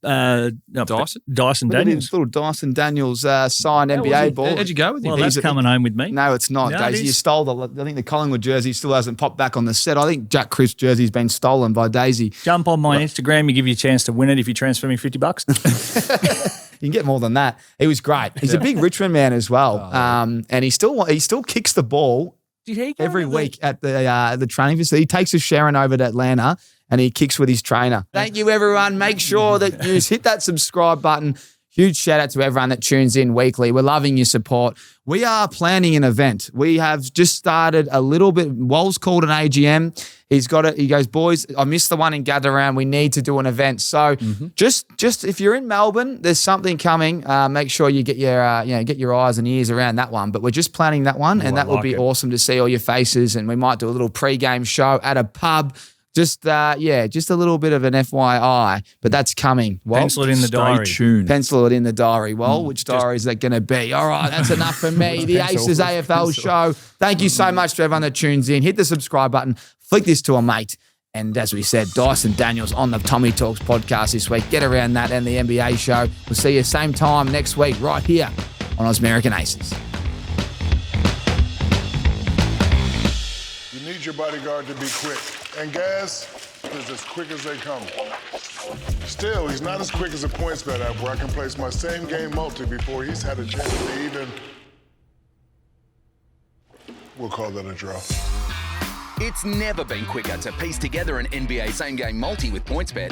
Dyson? Dyson Look at Daniels. his little Dyson Daniels signed NBA ball. How'd you go with him? Well, that's coming home with me. No, it's not, No, it Daisy. You is. stole I think the Collingwood jersey still hasn't popped back on the set. I think Jack Crisp's jersey's been stolen by Daisy. Jump on my Instagram. You give you a chance to win it if you transfer me $50. You can get more than that. He was great. He's a big Richmond man as well, and he still kicks the ball Did he go every to the- week at the training facility. He takes us Sharon over to Atlanta and he kicks with his trainer. Thank you, everyone. Make sure that you hit that subscribe button. Huge shout out to everyone that tunes in weekly. We're loving your support. We are planning an event. We have just started a little bit. Walls called an AGM. He's got it. He goes, boys, I missed the one in Gather Round. We need to do an event. So just if you're in Melbourne, there's something coming. Make sure you get your eyes and ears around that one. But we're just planning that one, and that would be awesome to see all your faces. And we might do a little pre-game show at a pub. Just a little bit of an FYI, but that's coming. Well, Pencil it in the diary. Stay tuned. pencil it in the diary. Well, which diary is that going to be? All right, that's enough for me. The Aces AFL show. Thank you so much to everyone that tunes in. Hit the subscribe button. Flick this to a mate. And as we said, Dyson Daniels on the Tommy Talks podcast this week. Get around that and the NBA show. We'll see you same time next week right here on American Aces. need your bodyguard to be quick. And Gas is as quick as they come. Still, he's not as quick as a PointsBet app where I can place my same game multi before he's had a chance to even... We'll call that a draw. It's never been quicker to piece together an NBA same-game multi with PointsBet.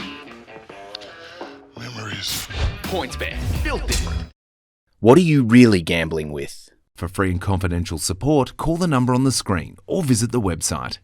Memories. PointsBet, built different. What are you really gambling with? For free and confidential support, call the number on the screen or visit the website.